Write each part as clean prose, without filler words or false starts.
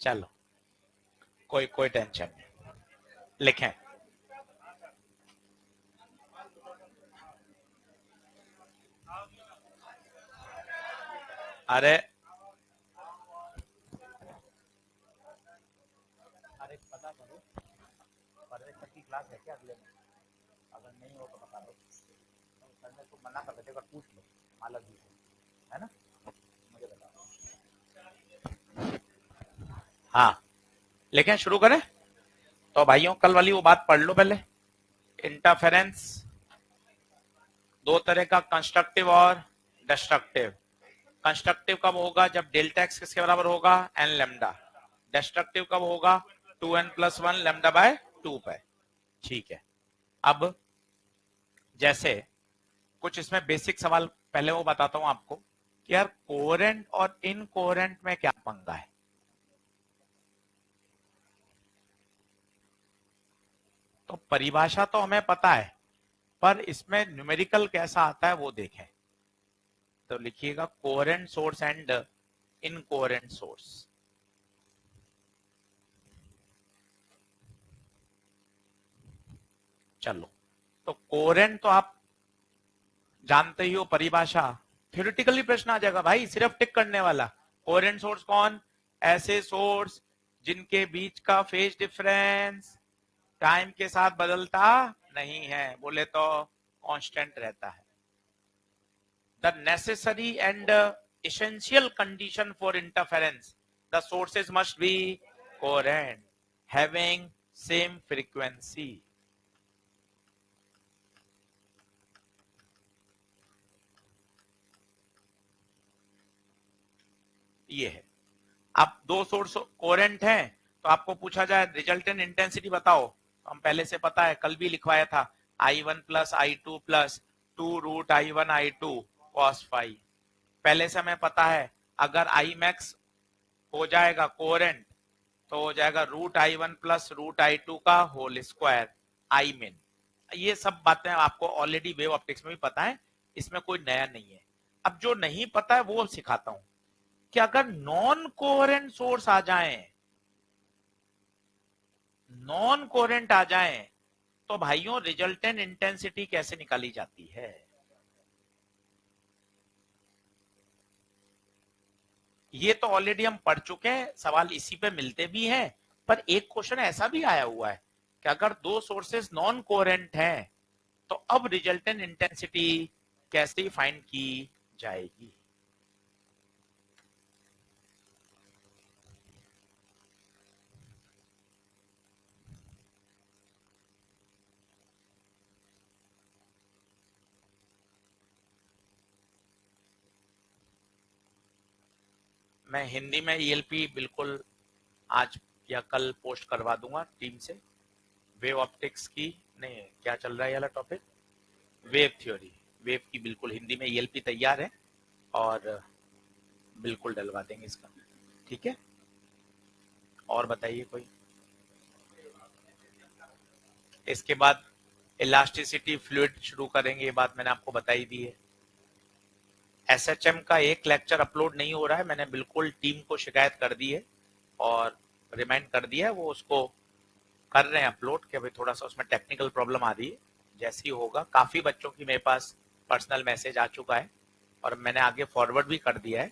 चलो कोई टेंशन नहीं, लिखें। अरे पता करो परवेश सर की क्लास है क्या अगले में? अगर नहीं हो तो बता दो, सर ने तो मना कर देते, अगर पूछ लो मालक जी से, है ना? मुझे बताओ। हाँ, लेकिन शुरू करें। तो भाइयों कल वाली वो बात पढ़ लो पहले। इंटरफेरेंस दो तरह का, कंस्ट्रक्टिव और डिस्ट्रक्टिव। कंस्ट्रक्टिव कब होगा? जब डेल्टा एक्स किसके बराबर होगा? N lambda. डिस्ट्रक्टिव कब होगा? 2n+1 लेमडा बाय 2 पे। ठीक है। अब जैसे कुछ इसमें बेसिक सवाल पहले वो बताता हूं आपको कि यार कोहेरेंट और इनकोहेरेंट में क्या पंगा है। तो परिभाषा तो हमें पता है, पर इसमें न्यूमेरिकल कैसा आता है वो देखें। तो लिखिएगा coherent source and incoherent source. चलो, तो कोहेरेंट तो आप जानते ही हो परिभाषा, थ्योरेटिकली प्रश्न आ जाएगा भाई, सिर्फ टिक करने वाला। कोहेरेंट सोर्स कौन? ऐसे सोर्स जिनके बीच का फेज डिफरेंस टाइम के साथ बदलता नहीं है, बोले तो कांस्टेंट रहता है। The necessary and essential condition for interference, the sources must be coherent, having same frequency. ये है। अब दो सोर्स कोहेरेंट हैं, तो आपको पूछा जाए रिजल्टेंट इंटेंसिटी बताओ, हम पहले से पता है, कल भी लिखवाया था, I1 plus I2 plus 2√I1 I2 cos phi. पहले से हमें पता है अगर I मैक्स हो जाएगा कोहेरेंट तो हो जाएगा √I1 प्लस √I2 का होल स्क्वायर I min। ये सब बातें आपको ऑलरेडी वेव ऑप्टिक्स में भी पता है, इसमें कोई नया नहीं है। अब जो नहीं पता है वो सिखाता हूं कि अगर नॉन कोहेरेंट सोर्स आ जाए, नॉन कोहेरेंट आ जाए, तो भाइयों रिजल्टेंट इंटेंसिटी कैसे निकाली जाती है। ये तो ऑलरेडी हम पढ़ चुके हैं, सवाल इसी पे मिलते भी हैं, पर एक क्वेश्चन ऐसा भी आया हुआ है कि अगर दो सोर्सेस नॉन कोहेरेंट हैं तो अब रिजल्टेंट इंटेंसिटी कैसे फाइंड की जाएगी। मैं हिंदी में ईएलपी बिल्कुल आज या कल पोस्ट करवा दूंगा टीम से। वेव ऑप्टिक्स की नहीं, क्या चल रहा है ये वाला टॉपिक, वेव थ्योरी, वेव की बिल्कुल हिंदी में ईएलपी तैयार है और बिल्कुल डलवा देंगे इसका। ठीक है, और बताइए कोई। इसके बाद इलास्टिसिटी फ्लूइड शुरू करेंगे, ये बात मैंने आपको बताई दी है। एसएचएम का एक लेक्चर अपलोड नहीं हो रहा है, मैंने बिल्कुल टीम को शिकायत कर दी है और रिमाइंड कर दिया है, वो उसको कर रहे हैं अपलोड, कि अभी थोड़ा सा उसमें टेक्निकल प्रॉब्लम आ रही है। जैसे ही होगा, काफी बच्चों की मेरे पास पर्सनल मैसेज आ चुका है और मैंने आगे फॉरवर्ड भी कर दिया है,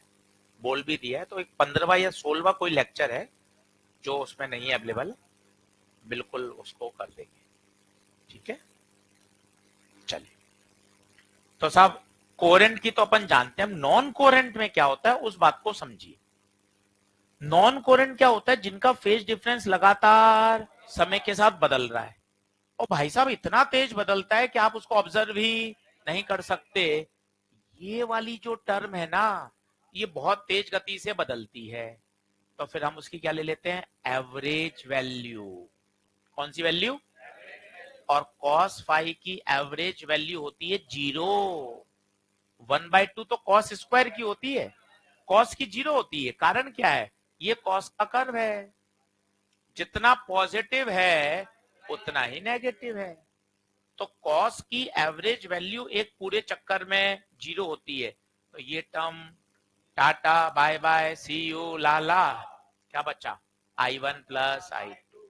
बोल भी दिया है। तो एक 15वां या 16वां कोई लेक्चर है जो उसमें नहीं है अवेलेबल, बिल्कुल उसको कर देंगे। ठीक है, चलिए। तो साहब कोहेरेंट की तो अपन जानते हैं, हम नॉन कोहेरेंट में क्या होता है उस बात को समझिए। नॉन कोहेरेंट क्या होता है? जिनका फेज डिफरेंस लगातार समय के साथ बदल रहा है, और भाई साहब इतना तेज बदलता है कि आप उसको ऑब्जर्व ही नहीं कर सकते। ये वाली जो टर्म है ना, ये बहुत तेज गति से बदलती है, तो फिर हम उसकी क्या ले लेते हैं? Average value. कौन सी वैल्यू? और कॉस फाई की एवरेज वैल्यू होती है 0। 1/2 तो कॉस स्क्वायर की होती है, कॉस की 0 होती है। कारण क्या है? ये कॉस का कर्व है, जितना पॉजिटिव है उतना ही नेगेटिव है। तो कॉस की एवरेज वैल्यू एक पूरे चक्कर में 0 होती है। तो ये term tata bye bye see you लाला, क्या बचा? I1 plus I2।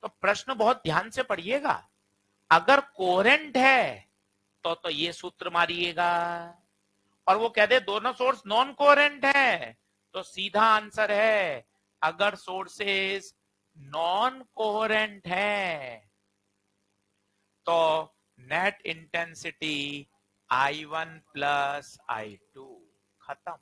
तो प्रश्न बहुत ध्यान से पढ़िएगा। अगर कोहेरेंट है तो ये सूत्र मारिएगा, और वो कह दे दोनों सोर्स नॉन कोहेरेंट है तो सीधा आंसर है अगर सोर्सेस नॉन कोहेरेंट है तो net intensity I1 plus I2। खत्म।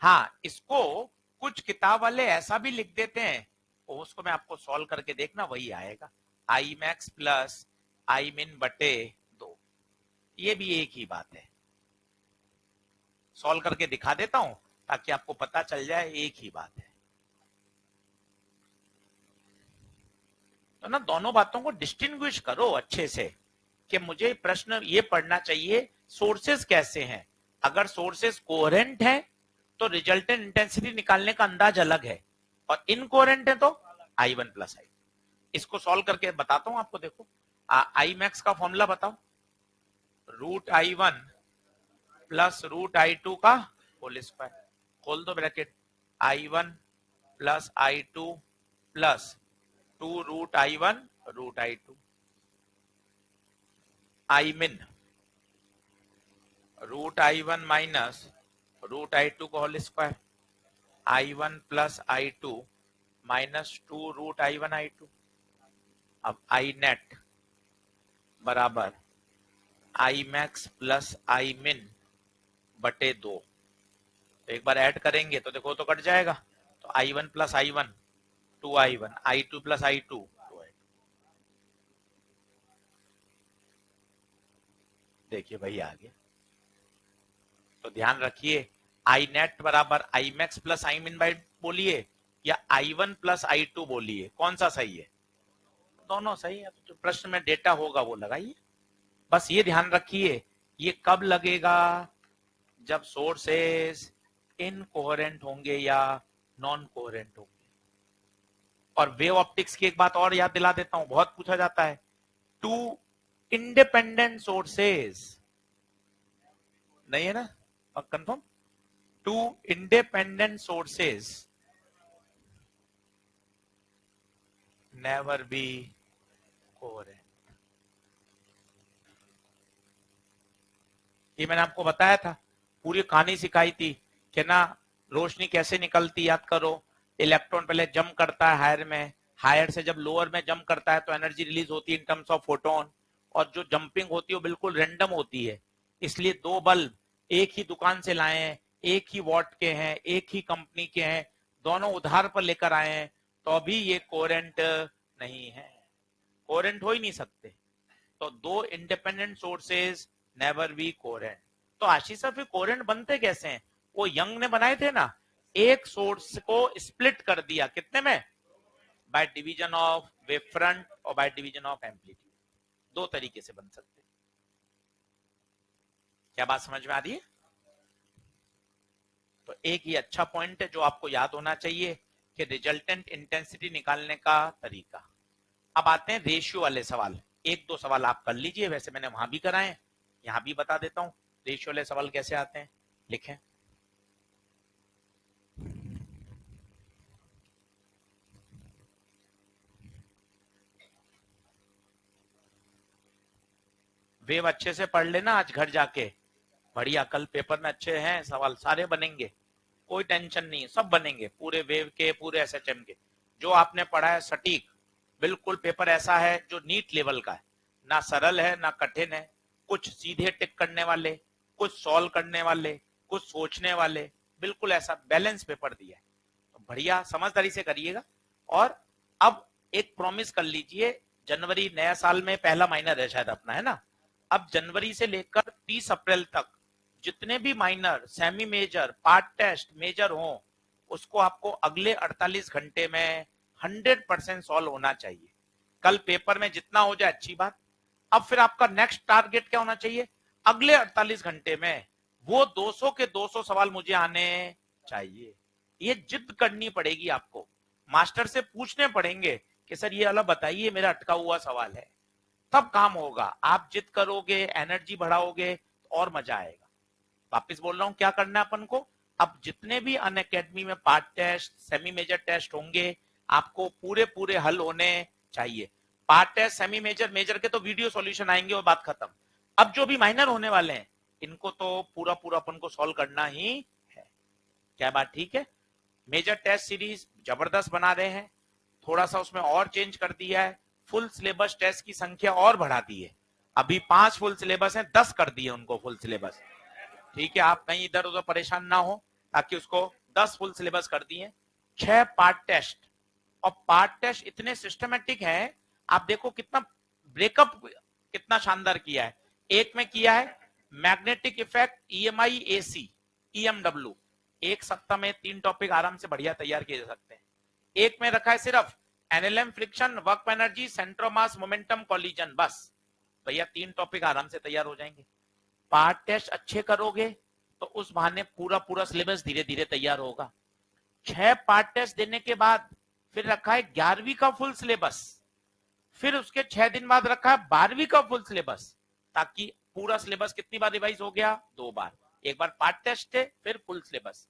हाँ, इसको कुछ किताब वाले ऐसा भी लिख देते हैं, उसको मैं आपको सॉल्व करके देखना, वही आएगा आई मैक्स प्लस आई मिन बटे 2। ये भी एक ही बात है, सॉल्व करके दिखा देता हूं ताकि आपको पता चल जाए एक ही बात है। तो ना दोनों बातों को डिस्टिंग्विश करो अच्छे से कि मुझे प्रश्न ये पढ़ना चाहिए सोर्सेस कैसे हैं। अगर सोर्सेस कोहेरेंट है तो रिजल्टेंट इंटेंसिटी निकालने का अंदाज अलग है, और इनकोहेरेंट है तो I1 प्लस I। इसको सॉल्व करके बताता हूं आपको। देखो आई मैक्स का फॉर्मूला बताओ, root I1 plus root I2 का होल स्क्वायर, खोल दो bracket, I1 plus I2 plus 2 root I1 root I2, I min root I1 minus root I2 का whole square, I1 plus I2 minus 2 root I1 I2। अब आई net बराबर I max plus आई मिन बटे 2। तो एक बार add करेंगे तो देखो तो कट जाएगा, तो I1 plus I1 2I1, I2 plus I2 2I2। देखिए भाई आगे, तो ध्यान रखिए आई नेट बराबर आई मैक्स प्लस आई मिन बाई बोलिए या I1 प्लस I2 बोलिए, कौन सा सही है? दोनों सही है। तो प्रश्न में डेटा होगा वो लगाइए। बस ये ध्यान रखिए ये कब लगेगा, जब सोर्सेस इनकोहेरेंट होंगे या नॉन कोहेरेंट होंगे। और वेव ऑप्टिक्स की एक बात और याद दिला देता हूं, बहुत पूछा जाता है, टू इंडिपेंडेंट सोर्सेस नहीं है ना, और confirm, two independent sources never be coherent. ये मैंने आपको बताया था, पूरी कहानी सिखाई थी कि ना रोशनी कैसे निकलती, याद करो। इलेक्ट्रॉन पहले जंप करता है हायर में, हायर से जब लोअर में जंप करता है तो एनर्जी रिलीज होती है इन टर्म्स ऑफ फोटोन, और जो जंपिंग होती है वो बिल्कुल रैंडम होती है। इसलिए दो बल्ब एक ही दुकान से लाए हैं, एक ही वॉट के हैं, एक ही कंपनी के हैं, दोनों उधार पर लेकर आए हैं, तो अभी ये कोहेरेंट नहीं है, कोहेरेंट हो ही नहीं सकते। तो दो independent sources never be coherent. तो आशीष सर फिर कोहेरेंट बनते कैसे हैं? वो यंग ने बनाए थे ना, एक सोर्स को स्प्लिट कर दिया कितने में, by division of wave front और बाय डिवीजन ऑफ एम्पलीट्यूड। दो तरीके से बन सकते हैं। क्या बात समझ में आ रही है? तो एक ये अच्छा पॉइंट है जो आपको याद होना चाहिए कि रिजल्टेंट इंटेंसिटी निकालने का तरीका। अब आते हैं रेशियो वाले सवाल, एक दो सवाल आप कर लीजिए, वैसे मैंने वहां भी कराए, यहां भी बता देता हूं रेशियो वाले सवाल कैसे आते हैं। लिखें, वेव अच्छे से पढ़ लेना आज घर जाके, बढ़िया, कल पेपर में अच्छे हैं सवाल, सारे बनेंगे, कोई टेंशन नहीं, सब बनेंगे, पूरे वेव के पूरे एसएचएम के। जो आपने पढ़ा है सटीक, बिल्कुल पेपर ऐसा है जो नीट लेवल का है, ना सरल है ना कठिन है, कुछ सीधे टिक करने वाले, कुछ सॉल्व करने वाले, कुछ सोचने वाले, बिल्कुल ऐसा बैलेंस पेपर दिया है। तो बढ़िया समझदारी से करिएगा। और अब एक प्रॉमिस कर लीजिए, जनवरी नया साल में पहला महीना है शायद अपना, है ना, अब जनवरी से लेकर 30 अप्रैल तक जितने भी minor, semi major, part test, major हो, उसको आपको अगले 48 घंटे में 100% सॉल्व होना चाहिए। कल पेपर में जितना हो जाए अच्छी बात। अब फिर आपका नेक्स्ट टारगेट क्या होना चाहिए, अगले 48 घंटे में वो 200 के 200 सवाल मुझे आने चाहिए। ये जिद करनी पड़ेगी आपको, मास्टर से पूछने पड़ेंगे कि सर ये अलग बताइए, मेरा अटका हुआ सवाल है, तब काम होगा। आप जिद करोगे, एनर्जी बढ़ाओगे तो और मजा आएगा। वापिस बोल रहा हूं क्या करना है अपन को, अब जितने भी अनअकैडमी में part test, semi major test होंगे, आपको पूरे पूरे हल होने चाहिए। Part test, semi major, major के तो वीडियो सॉल्यूशन आएंगे और बात खत्म। अब जो भी माइनर होने वाले हैं, इनको तो पूरा पूरा अपन को सॉल्व करना ही है। क्या बात ठीक है? मेजर टेस्ट सीरीज जबरदस्त बना रहे हैं, थोड़ा सा उसमें और चेंज कर दिया है, फुल सिलेबस टेस्ट की संख्या और बढ़ा दी है। अभी 5 फुल सिलेबस हैं, 10 कर दिए उनको फुल सिलेबस। ठीक है, आप कहीं इधर उधर परेशान ना हो, ताकि उसको 10 फुल सिलेबस कर दिए। 6 पार्ट टेस्ट, और पार्ट टेस्ट इतने सिस्टमेटिक है, आप देखो कितना ब्रेकअप कितना शानदार किया है। एक में किया है magnetic effect, EMI, AC, EMW, एक सप्ताह में 3 टॉपिक आराम से बढ़िया तैयार किए जा सकते हैं। एक में रखा है सिर्फ NLM, friction, work energy, centre of mass, momentum, collision, बस भैया 3 टॉपिक आराम से तैयार हो जाएंगे। पार्ट टेस्ट अच्छे करोगे तो उस बहाने पूरा पूरा सिलेबस धीरे धीरे तैयार होगा। 6 पार्ट टेस्ट देने के बाद फिर रखा है 11वीं का फुल सिलेबस, फिर उसके 6 दिन बाद रखा है 12वीं का फुल सिलेबस, ताकि पूरा सिलेबस कितनी बार रिवाइज हो गया? 2 बार। एक बार पार्ट टेस्ट है, फिर फुल सिलेबस,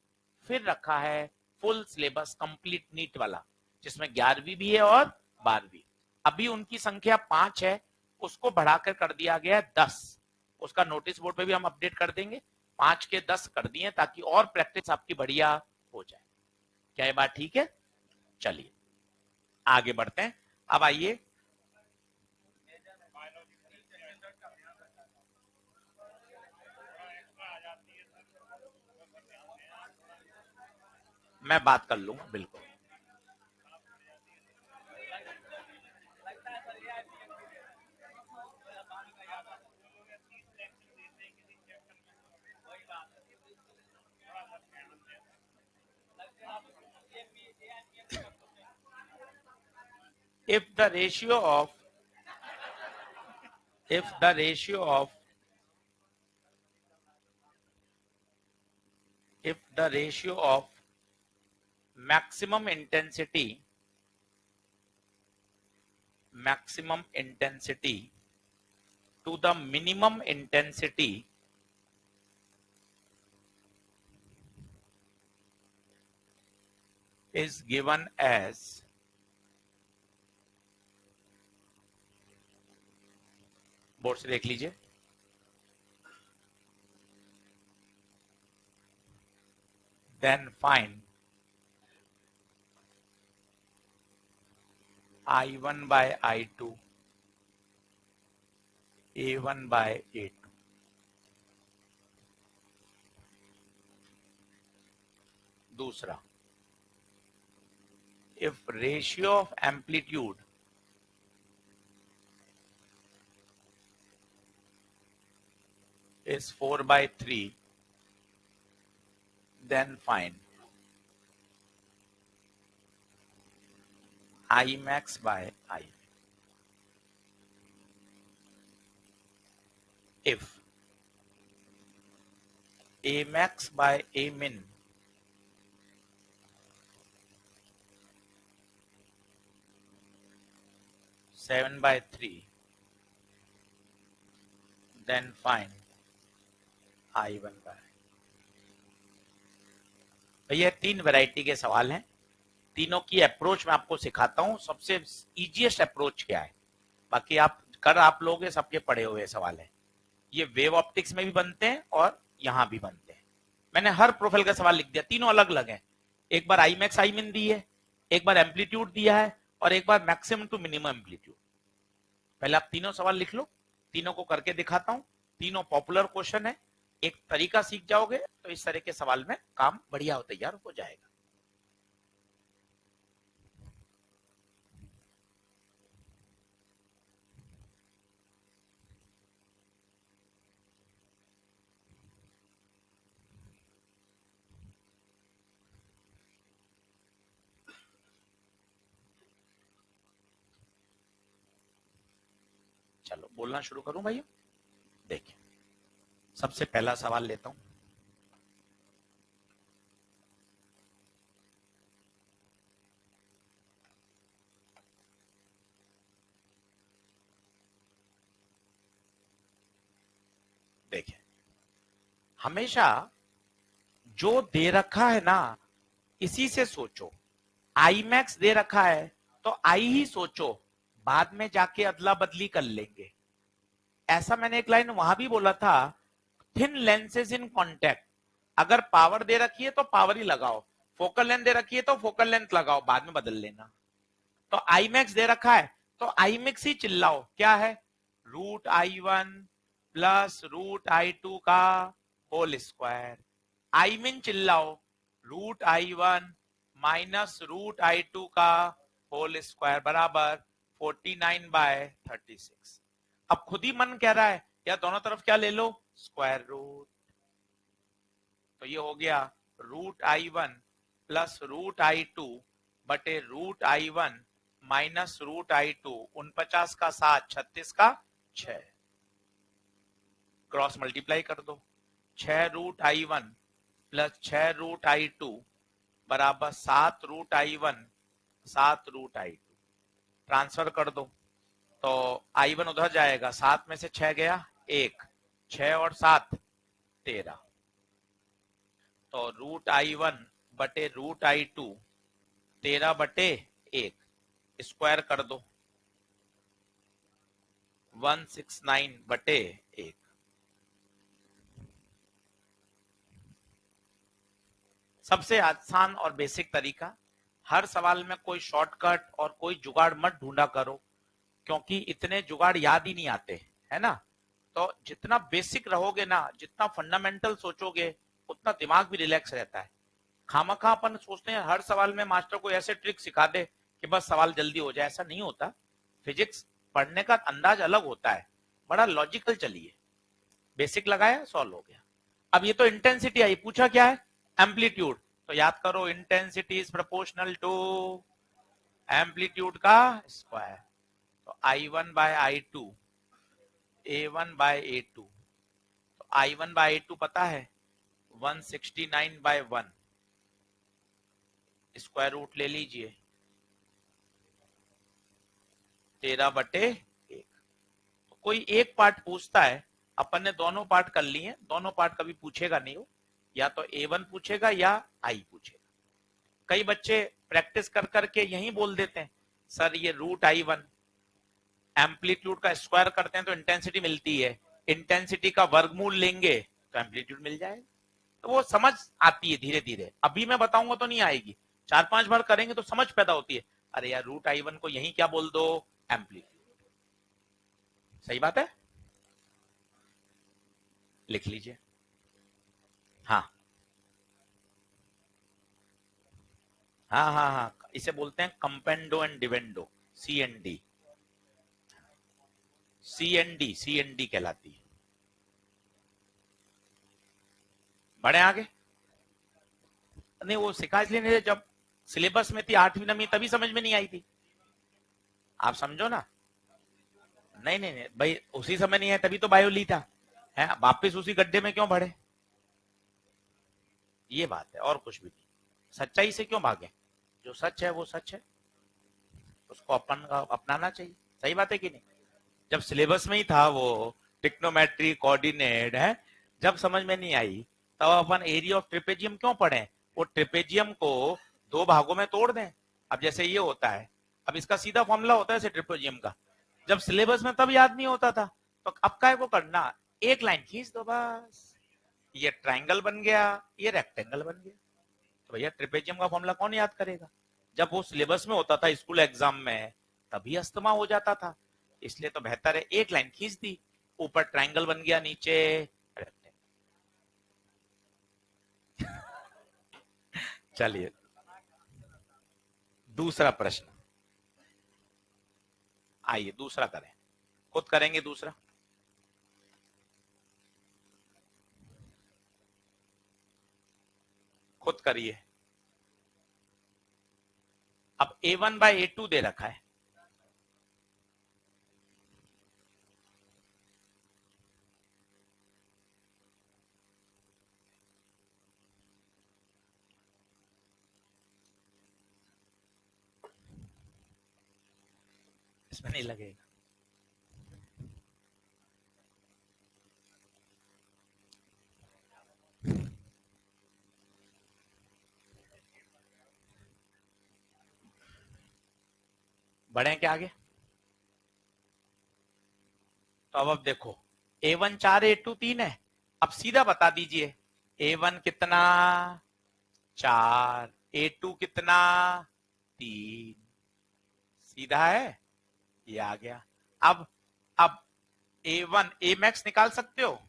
फिर रखा है फुल सिलेबस कंप्लीट नीट वाला, जिसमें 11वीं भी है और 12वीं। अभी उनकी संख्या 5 है, उसको बढ़ाकर कर दिया गया है 10। उसका नोटिस बोर्ड पे भी हम अपडेट कर देंगे। 5 के 10 कर दिए, ताकि और प्रैक्टिस आपकी बढ़िया हो जाए। क्या ये बात ठीक है? चलिए आगे बढ़ते हैं। अब आइए, मैं बात कर लूंगा बिल्कुल। if the ratio of if the ratio of if the ratio of maximum intensity to the minimum intensity is given as board से देख लीजिए, then find I1 by I2, A1 by A2। दूसरा, if ratio of amplitude is 4 by 3, then find I max by I। If A max by A min (7 by 3), then find I1 by। भैया 3 variety के सवाल हैं, तीनों की approach मैं आपको सिखाता हूं। सबसे इजीएस्ट अप्रोच क्या है, बाकी आप लोग सबके पढ़े हुए सवाल है। ये वेव ऑप्टिक्स में भी बनते हैं और यहां भी बनते हैं। मैंने हर प्रोफाइल का सवाल लिख दिया, तीनों अलग अलग है। एक बार आई मैक्स आई मिन दी है, एक बार एम्पलीट्यूड दिया है, और एक बार मैक्सिमम टू मिनिमम एम्पलीट्यूड। पहले आप तीनों सवाल लिख लो, तीनों को करके दिखाता हूं। तीनों पॉपुलर क्वेश्चन है, एक तरीका सीख जाओगे तो इस तरह के सवाल में काम बढ़िया तैयार हो जाएगा। चलो बोलना शुरू करूं भाई। देखिए, सबसे पहला सवाल लेता हूं। देखिए, हमेशा जो दे रखा है ना इसी से सोचो। आई मैक्स दे रखा है तो आई ही सोचो, बाद में जाके अदला बदली कर लेंगे। ऐसा मैंने एक लाइन वहां भी बोला था, थिन लेंसेज इन कॉन्टेक्ट। अगर पावर दे रखी है तो पावर ही लगाओ, फोकल लेंथ दे रखी है तो फोकल लेंथ लगाओ, बाद में बदल लेना। तो आई मैक्स दे रखा है तो आई मैक्स ही चिल्लाओ, क्या है, √I1 प्लस √I2 का होल स्क्वायर। आई मिन चिल्लाओ, √I1 माइनस √I2 का होल स्क्वायर बराबर 49/36। अब खुद ही मन कह रहा है या दोनों तरफ क्या ले लो, स्क्वायर रूट। तो ये हो गया √I1 प्लस √I2 बटे √I1 माइनस √I2। 49 का 7, 36 का 6, क्रॉस मल्टीप्लाई कर दो। 6√I1 प्लस 6√I2 बराबर 7√I1 7√I2। ट्रांसफर कर दो तो I1 उधर जाएगा, 7 में से 6 गया 1, 6 और 7 13। तो √I1 बटे √I2 13/1, स्क्वायर कर दो 169/1। सबसे आसान और बेसिक तरीका, हर सवाल में कोई शॉर्टकट और कोई जुगाड़ मत ढूंढा करो, क्योंकि इतने जुगाड़ याद ही नहीं आते, है ना। तो जितना बेसिक रहोगे ना, जितना फंडामेंटल सोचोगे, उतना दिमाग भी रिलैक्स रहता है। खामखा अपन सोचते हैं हर सवाल में मास्टर कोई ऐसे ट्रिक सिखा दे कि बस सवाल जल्दी हो जाए, ऐसा नहीं होता। फिजिक्स पढ़ने का अंदाज अलग होता है, बड़ा लॉजिकल चलिए। बेसिक लगाया, सॉल्व हो गया। अब ये तो इंटेंसिटी आई, पूछा क्या है, एम्पलीट्यूड। तो याद करो, intensity is proportional to amplitude का स्क्वायर। तो I1/I2 A1/A2। तो I1/A2 पता है 169/1, स्क्वायर रूट ले लीजिए 13/1। तो कोई एक पार्ट पूछता है, अपन ने दोनों पार्ट कर लिए, दोनों पार्ट कभी पूछेगा नहीं हो, या तो A1 पूछेगा या I पूछेगा। कई बच्चे प्रैक्टिस कर करके यही बोल देते हैं, सर ये √I1 एम्पलीट्यूड का स्क्वायर करते हैं तो इंटेंसिटी मिलती है, इंटेंसिटी का वर्गमूल लेंगे तो एम्पलीट्यूड मिल जाएगा। तो वो समझ आती है धीरे धीरे, अभी मैं बताऊंगा तो नहीं आएगी, 4-5 बार करेंगे तो समझ पैदा होती है। अरे यार √I1 को यही क्या बोल दो, एम्पलीट्यूड। सही बात है, लिख लीजिए। हाँ हाँ हाँ हाँ, इसे बोलते हैं कंपेंडो एंड डिवेंडो, CND। CND कहलाती है। बढ़े आगे। नहीं वो सिखा इसलिए नहीं, जब सिलेबस में थी 8वीं 9वीं तभी समझ में नहीं आई थी। आप समझो ना। नहीं नहीं नहीं भाई, उसी समय नहीं है तभी तो बायो ली था, है वापिस उसी गड्ढे में क्यों बढ़े। ये बात है और कुछ भी नहीं। सच्चाई से क्यों भागे, जो सच है वो सच है, उसको अपन अपनाना चाहिए। सही बात है कि नहीं। जब सिलेबस में ही था वो टिक्नोमेट्री कोऑर्डिनेट है, जब समझ में नहीं आई तब अपन एरिया ऑफ ट्रिपेजियम क्यों पढ़े। वो ट्रिपेजियम को दो भागों में तोड़ दें। अब जैसे ये होता है, अब इसका सीधा फॉर्मूला होता है ट्रिपेजियम का, जब सिलेबस में तब याद नहीं होता था, तो अब काय को करना, एक लाइन खींच दो बस, ये ट्राइंगल बन गया, ये रेक्टेंगल बन गया। तो भैया ट्रिपेजियम का फॉर्मूला कौन याद करेगा। जब वो सिलेबस में होता था स्कूल एग्जाम में, तभी अस्थमा हो जाता था। इसलिए तो बेहतर है एक लाइन खींच दी, ऊपर ट्राइंगल बन गया, नीचे rectangle। चलिए दूसरा प्रश्न, आइए दूसरा करें, खुद करेंगे दूसरा। खुद करिए। अब A1/A2 दे रखा है, इसमें नहीं लगेगा। बढ़े क्या आगे? तो अब देखो, A1 4 A2 3 है। अब सीधा बता दीजिए, A1 कितना? 4, A2 कितना? 3। सीधा है, ये आ गया। अब A1 A मैक्स निकाल सकते हो?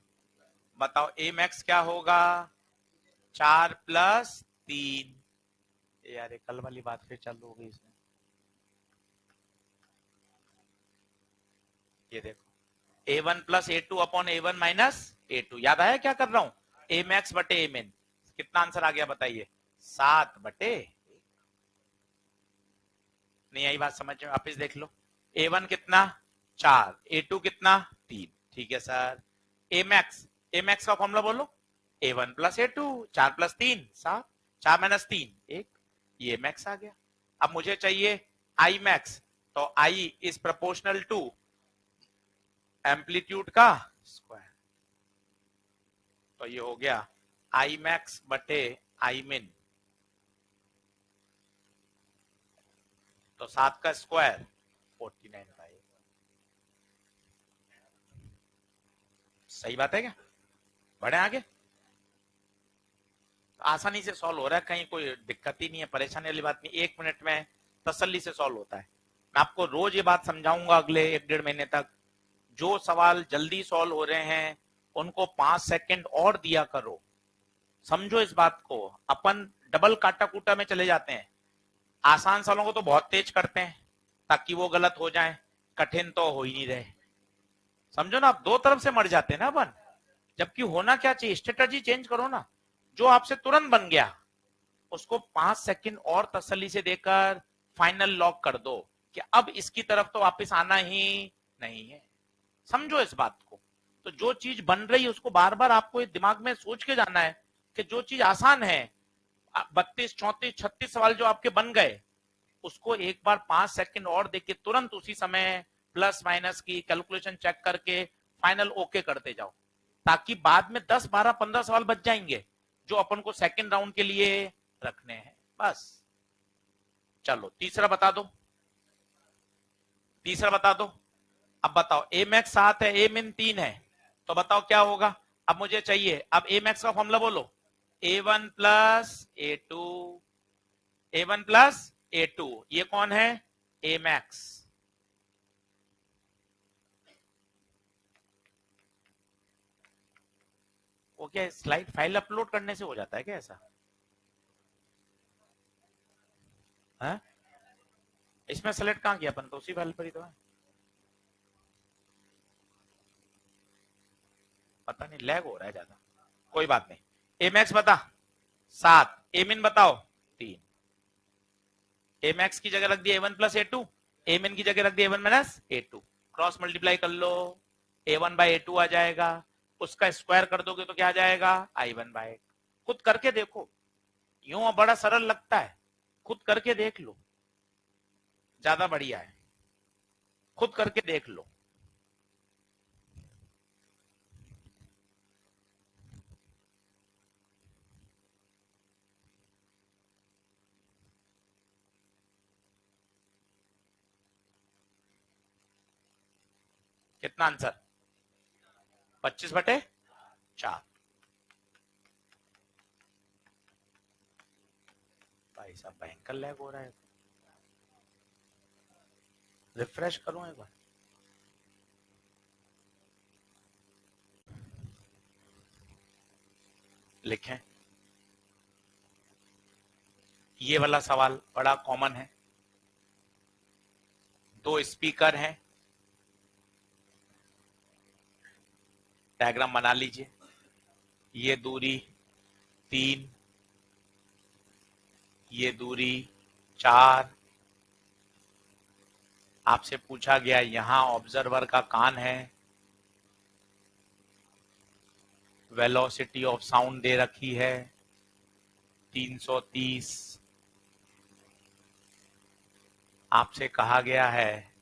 बताओ A मैक्स क्या होगा? 4 + 3। यार ये कल वाली बात फिर चालू हो गई इसमें। ये देखो, A1 + A2/A1 - A2। याद आया क्या कर रहा हूं? A मैक्स बटे A मिन। कितना आंसर आ गया बताइए? 7/। नहीं आई बात समझ में? वापिस देख लो। A1 कितना? 4, A2 कितना? 3। ठीक है सर। A मैक्स का फॉर्मूला बोलो। A1 + A2, 4 + 3 7, 4 - 3 1। ये मैक्स आ गया। अब मुझे चाहिए आई मैक्स। तो I is proportional to amplitude का स्क्वायर। तो ये हो गया आई मैक्स बटे आई मिन। तो 7 का स्क्वायर 49/। सही बात है क्या? बढ़े आगे। आसानी से सॉल्व हो रहा है, कहीं कोई दिक्कत ही नहीं है, परेशानी वाली बात नहीं। 1 मिनट में तसल्ली से सॉल्व होता है। मैं आपको रोज ये बात समझाऊंगा अगले 1 डेढ़ महीने तक। जो सवाल जल्दी सॉल्व हो रहे हैं उनको 5 सेकंड और दिया करो। समझो इस बात को। अपन डबल काटा कूटा में चले जाते हैं। आसान सवालों को तो बहुत तेज करते हैं ताकि वो गलत हो जाए, कठिन तो हो ही नहीं रहे। समझो ना, आप दो तरफ से मर जाते हैं ना अपन। जबकि होना क्या चाहिए, स्ट्रेटजी चेंज करो ना। जो आपसे तुरंत बन गया उसको 5 सेकंड और तसल्ली से देकर फाइनल लॉक कर दो कि अब इसकी तरफ तो वापस आना ही नहीं है। समझो इस बात को। तो जो चीज बन रही है उसको बार बार आपको दिमाग में सोच के जाना है कि जो चीज आसान है, 32 34 36 सवाल जो आपके बन गए, उसको एक बार 5 सेकंड और देके तुरंत उसी समय प्लस माइनस की कैलकुलेशन चेक करके फाइनल ओके करते जाओ, ताकि बाद में 10 12 15 सवाल बच जाएंगे जो अपन को सेकंड राउंड के लिए रखने हैं। बस। चलो तीसरा बता दो। तीसरा बता दो। अब बताओ, ए मैक्स 7 है, ए मिन 3 है। तो बताओ क्या होगा? अब मुझे चाहिए, अब ए मैक्स का फॉर्मूला बोलो। A1 + A2, A1 + A2। ये कौन है? ए मैक्स। वो क्या स्लाइड फाइल अपलोड करने से हो जाता है क्या ऐसा? है? इसमें सेलेक्ट कहां किया अपन? तो उसी फाइल पर ही तो है। पता नहीं, लैग हो रहा है ज्यादा। कोई बात नहीं। ए मैक्स बता 7, ए मिन बताओ 3। ए मैक्स की जगह रख दिया A1 + A2, ए मिन की जगह रख दिया A1 - A2। क्रॉस मल्टीप्लाई कर लो, A1/A2 आ जाएगा। उसका स्क्वायर कर दोगे तो क्या आ जाएगा? I1/8। खुद करके देखो, यूं बड़ा सरल लगता है, खुद करके देख लो, ज्यादा बढ़िया है। खुद करके देख लो। कितना आंसर? 25/4। भाई साहब भयंकर लैग हो रहा है। रिफ्रेश करूं एक बार। लिखें, ये वाला सवाल बड़ा कॉमन है। दो स्पीकर हैं, डायग्राम बना लीजिए। ये दूरी 3, ये दूरी 4। आपसे पूछा गया यहां ऑब्जर्वर का कान है। वेलोसिटी ऑफ साउंड दे रखी है 330। आपसे कहा गया है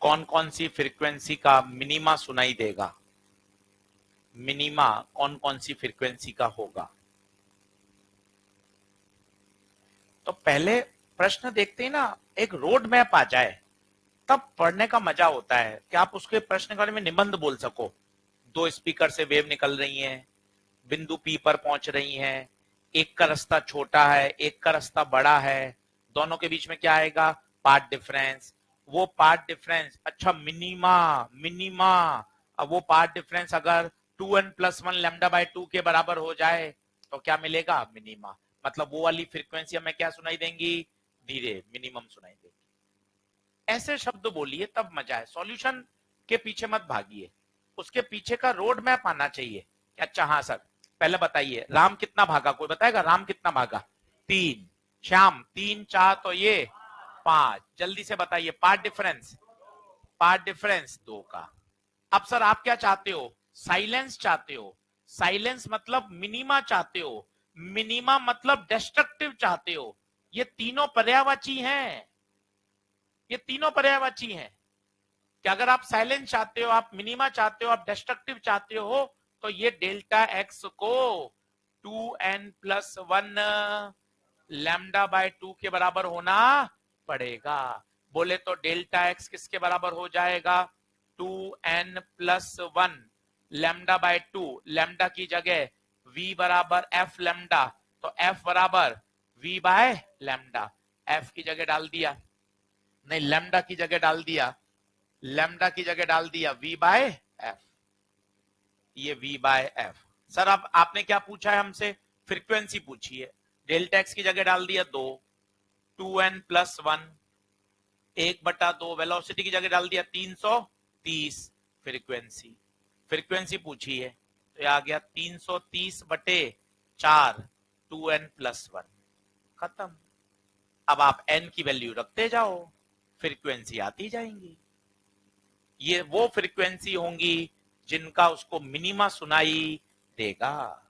कौन कौन सी फ्रीक्वेंसी का मिनिमा सुनाई देगा? मिनिमा कौन कौन सी फ्रीक्वेंसी का होगा? तो पहले प्रश्न देखते ही ना, एक रोड मैप आ जाए तब पढ़ने का मजा होता है कि आप उसके प्रश्न के बारे में निबंध बोल सको। दो स्पीकर से वेव निकल रही हैं, बिंदु पी पर पहुंच रही हैं, एक का रास्ता छोटा है, एक का रास्ता बड़ा है, दोनों के बीच में क्या आएगा? Path difference. वो पाथ डिफरेंस, अच्छा मिनिमा, मिनिमा, अब वो पाथ डिफरेंस अगर 2n+1 लैम्डा बाय 2 के बराबर हो जाए तो क्या मिलेगा? मिनिमा। मतलब वो वाली फ्रीक्वेंसी हमें क्या सुनाई देंगी? धीरे, मिनिमम सुनाई देंगी। ऐसे शब्द बोलिए तब मजा है, सॉल्यूशन के पीछे मत भागिए, उसके पीछे का रोड मैप आना चाहिए। अच्छा हाँ सर, पहले बताइए राम कितना भागा? कोई बताएगा राम कितना भागा? 3। श्याम 3 4 तो ये 5। जल्दी से बताइए पार्ट डिफरेंस। पार्ट डिफरेंस 2 का। अब सर आप क्या चाहते हो? साइलेंस चाहते हो। साइलेंस मतलब मिनिमा चाहते हो। मिनिमा मतलब डिस्ट्रक्टिव चाहते हो। ये तीनों पर्यायवाची हैं, ये तीनों पर्यायवाची हैं कि अगर आप साइलेंस चाहते हो, आप मिनिमा चाहते हो, आप डिस्ट्रक्टिव चाहते हो, तो ये डेल्टा एक्स को 2n+1 लैम्डा बाय 2 के बराबर होना पड़ेगा। बोले तो डेल्टा एक्स किसके बराबर हो जाएगा? 2n+1 lambda by 2। लैम्डा की जगह v बराबर f लैम्डा, तो f बराबर v बाय लैम्डा। f की जगह डाल दिया, नहीं लैम्डा की जगह डाल दिया, लैम्डा की जगह डाल दिया v बाय एफ। ये v बाय एफ। सर अब आपने क्या पूछा है हमसे? फ्रीक्वेंसी पूछी है। डेल्टा एक्स की जगह डाल दिया 2, 2n+1, 1/2। वेलोसिटी की जगह डाल दिया 330। फ्रीक्वेंसी, फ्रीक्वेंसी पूछी है तो ये आ गया 330/4, 2n+1। खत्म। अब आप n की वैल्यू रखते जाओ, फ्रीक्वेंसी आती जाएंगी। ये वो फ्रीक्वेंसी होंगी जिनका उसको मिनिमा सुनाई देगा।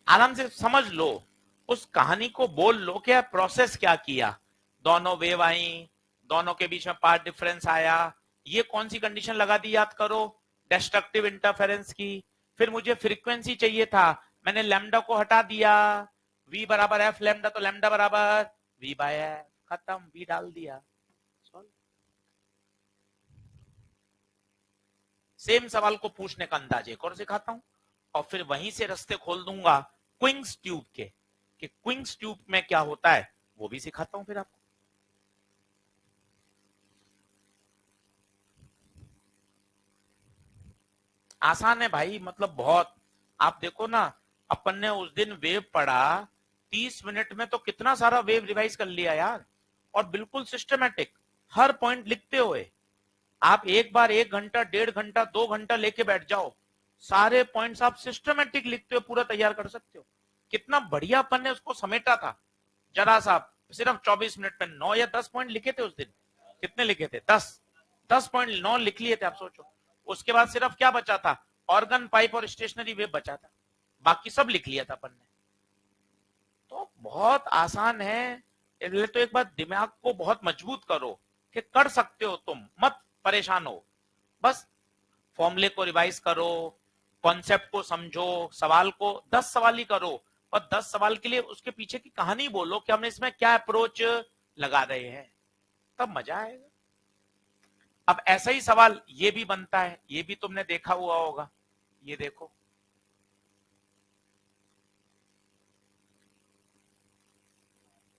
आराम से समझ लो, उस कहानी को बोल लो कि प्रोसेस क्या किया। दोनों वेव आई, दोनों के बीच में पार्ट डिफरेंस आया, ये कौन सी कंडीशन लगा दी याद करो? डिस्ट्रक्टिव इंटरफेरेंस की। फिर मुझे फ्रीक्वेंसी चाहिए था, मैंने लैम्डा को हटा दिया, v बराबर एफ लैम्डा, तो लैम्डा बराबर v बाय एफ। खत्म, v डाल दिया। सेम सवाल को पूछने का अंदाज एक और सिखाता हूं, और फिर वहीं से रास्ते खोल दूंगा क्विंग्स ट्यूब के, कि क्विंग्स ट्यूब में क्या होता है वो भी सिखाता हूं फिर आपको। आसान है भाई, मतलब बहुत। आप देखो ना, अपन ने उस दिन वेव पढ़ा, 30 मिनट में तो कितना सारा वेव रिवाइज कर लिया यार, और बिल्कुल सिस्टमेटिक, हर पॉइंट लिखते हुए। आप एक बार 1 घंटा, 1.5 घंटा, 2 घंटा लेके बैठ जाओ, सारे पॉइंट्स आप सिस्टमेटिक लिखते हो पूरा तैयार कर सकते हो। कितना बढ़िया अपन ने उसको समेटा था। जरा सा सिर्फ 24 मिनट में 9 या 10 पॉइंट लिखे थे उस दिन। कितने लिखे थे? 10 पॉइंट 9 लिख लिए थे, आप सोचो। उसके बाद सिर्फ क्या बचा था? ऑर्गन, पाइप और स्टेशनरी वेव बचा था, बाकी सब लिख लिया था अपन ने। तो बहुत आसान है। इसलिए तो एक बार दिमाग को बहुत मजबूत करो कि कर सकते हो तुम, मत परेशान हो। बस फॉर्मूले को रिवाइज करो, कॉन्सेप्ट को समझो, सवाल को 10 सवाल ही करो, और 10 सवाल के लिए उसके पीछे की कहानी बोलो कि हमने इसमें क्या अप्रोच लगा रहे हैं, तब मजा आएगा। अब ऐसा ही सवाल ये भी बनता है, ये भी तुमने देखा हुआ होगा। ये देखो,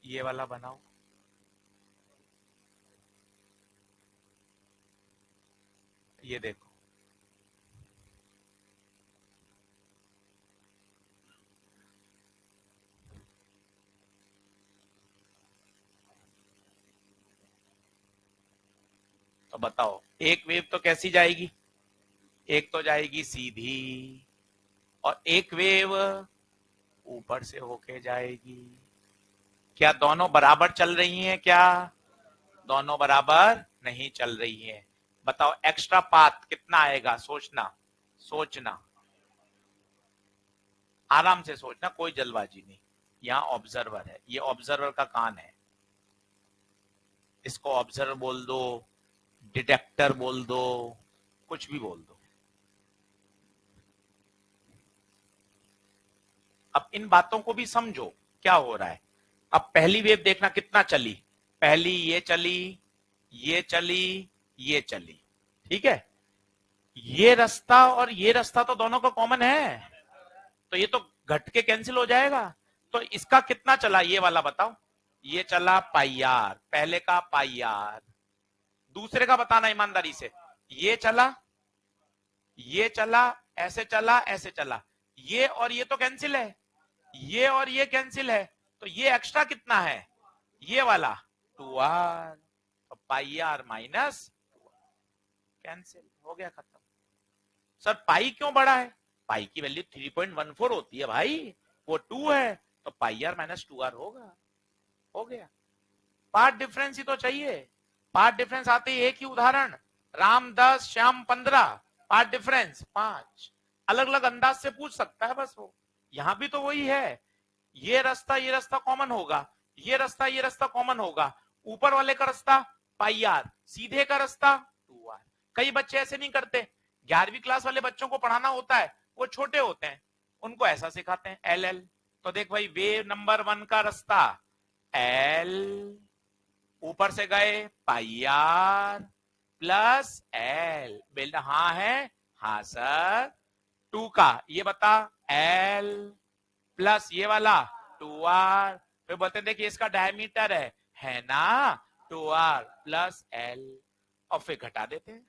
ये वाला बनाओ, ये देखो। तो बताओ, एक वेव तो कैसी जाएगी? एक तो जाएगी सीधी, और एक वेव ऊपर से होके जाएगी। क्या दोनों बराबर चल रही हैं क्या? दोनों बराबर नहीं चल रही हैं। बताओ एक्स्ट्रा पाथ कितना आएगा? सोचना, सोचना, आराम से सोचना, कोई जल्दबाजी नहीं। यहाँ ऑब्जर्वर है, ये ऑब्जर्वर का कान है। इसको ऑब्जर्वर बोल दो, डिटेक्टर बोल दो, कुछ भी बोल दो। अब इन बातों को भी समझो क्या हो रहा है। अब पहली वेव देखना कितना चली, पहली ये चली, ये चली, ये चली, ठीक है। ये रास्ता और ये रास्ता तो दोनों का कॉमन है, तो ये तो घट के कैंसिल हो जाएगा। तो इसका कितना चला ये वाला बताओ। ये चला पाई आर, पहले का पाई आर। दूसरे का बताना ईमानदारी से। ये चला, ये चला, ऐसे चला, ऐसे चला, ये और ये तो कैंसिल है, ये और ये कैंसिल है, तो ये एक्स्ट्रा कितना है, ये वाला 2r, तो पाई आर माइनस कैंसिल हो गया, खत्म। सर पाई क्यों बढ़ा है, पाई की वैल्यू 3.14 होती है भाई, वो 2 है, तो पाई आर माइनस 2r होगा, हो गया। पार्ट डिफरेंस ही तो चाहिए, पार्ट डिफरेंस आते ही एक ही उदाहरण, राम 10 श्याम 15, पार्ट डिफरेंस 5। अलग अलग अंदाज से पूछ सकता है बस वो, यहां भी तो वही है। ये रास्ता कॉमन होगा, ये रास्ता कॉमन होगा, ऊपर वाले का रास्ता पाई आर, सीधे का रास्ता 2r। कई बच्चे ऐसे नहीं करते, 11वीं क्लास वाले बच्चों को पढ़ाना होता है, वो छोटे होते हैं, उनको ऐसा सिखाते हैं एल एल। तो देख भाई, वेव नंबर 1 का रास्ता एल, ऊपर से गए पाई आर प्लस एल, बेल्ट हाँ है, हाँ सर। 2 का ये बता एल प्लस ये वाला 2r, फिर बोलते देखिए इसका डायमीटर है ना, 2r प्लस एल, और फिर घटा देते हैं,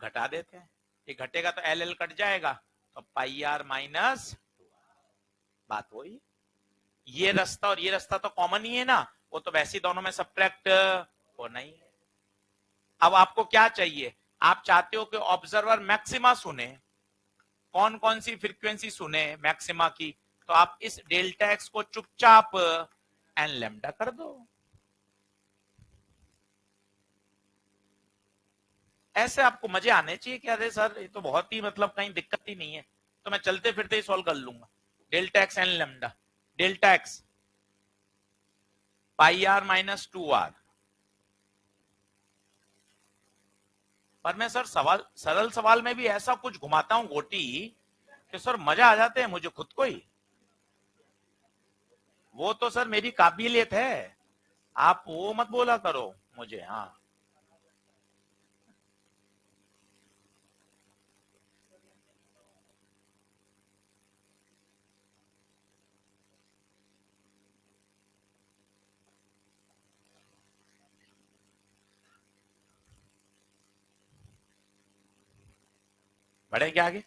घटा देते हैं, ये घटेगा तो एल एल कट जाएगा, तो पाई आर माइनस, बात वही। ये रास्ता और ये रास्ता तो कॉमन ही है ना, वो तो वैसे ही दोनों में सब्ट्रैक्ट होना ही है। अब आपको क्या चाहिए, आप चाहते हो कि ऑब्जर्वर मैक्सिमा सुने, कौन कौन सी फ्रीक्वेंसी सुने मैक्सिमा की, तो आप इस डेल्टा एक्स को चुपचाप एन लेमडा कर दो। ऐसे आपको मजे आने चाहिए कि अरे सर ये तो बहुत ही मतलब कहीं दिक्कत ही नहीं है, तो मैं चलते फिरते ही सॉल्व कर लूंगा। Delta x n lambda, delta x pi r minus 2r। पर मैं सर सवाल, सरल सवाल में भी ऐसा कुछ घुमाता हूं गोटी कि सर मजा आ जाते हैं मुझे खुद को ही। वो तो सर मेरी काबिलियत है, आप वो मत बोला करो मुझे। हाँ, बढ़े क्या आगे।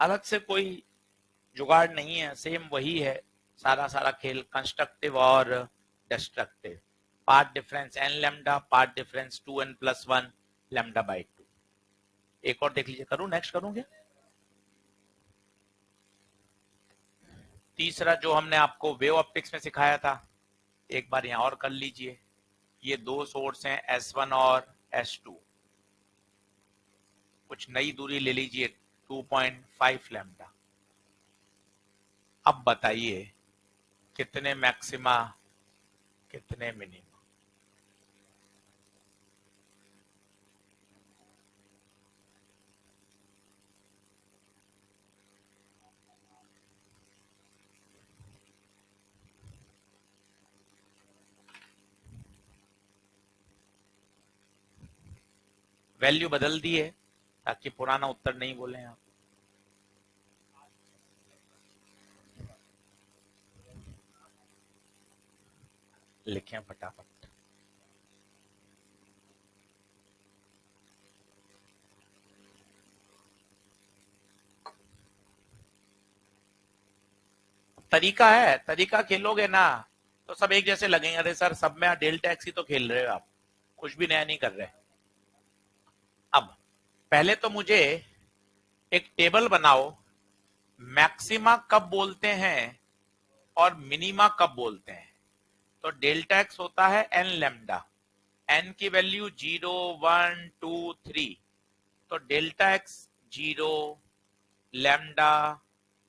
अलग से कोई जुगाड़ नहीं है, सेम वही है, सारा सारा खेल कंस्ट्रक्टिव और destructive. Path difference n lambda, path difference 2n+1 lambda by 2। एक और देख लीजिए, करूं नेक्स्ट, करूं क्या। तीसरा जो हमने आपको वेव ऑप्टिक्स में सिखाया था, एक बार यहां और कर लीजिए। ये दो सोर्स हैं S1 और S2, कुछ नई दूरी ले लीजिए 2.5 लैम्डा। अब बताइए कितने मैक्सिमा कितने मिनिमा। वैल्यू बदल दी है ताकि पुराना उत्तर नहीं बोले आप। लिखें फटाफट। तरीका है, तरीका खेलोगे ना तो सब एक जैसे लगेंगे, अरे सर सब में डेल्टा एक्स ही तो खेल रहे हो आप, कुछ भी नया नहीं कर रहे। अब पहले तो मुझे एक टेबल बनाओ मैक्सिमा कब बोलते हैं और मिनिमा कब बोलते हैं? तो डेल्टा एक्स होता है एन लैम्डा, एन की वैल्यू 0 1 2 3, तो delta x 0 lambda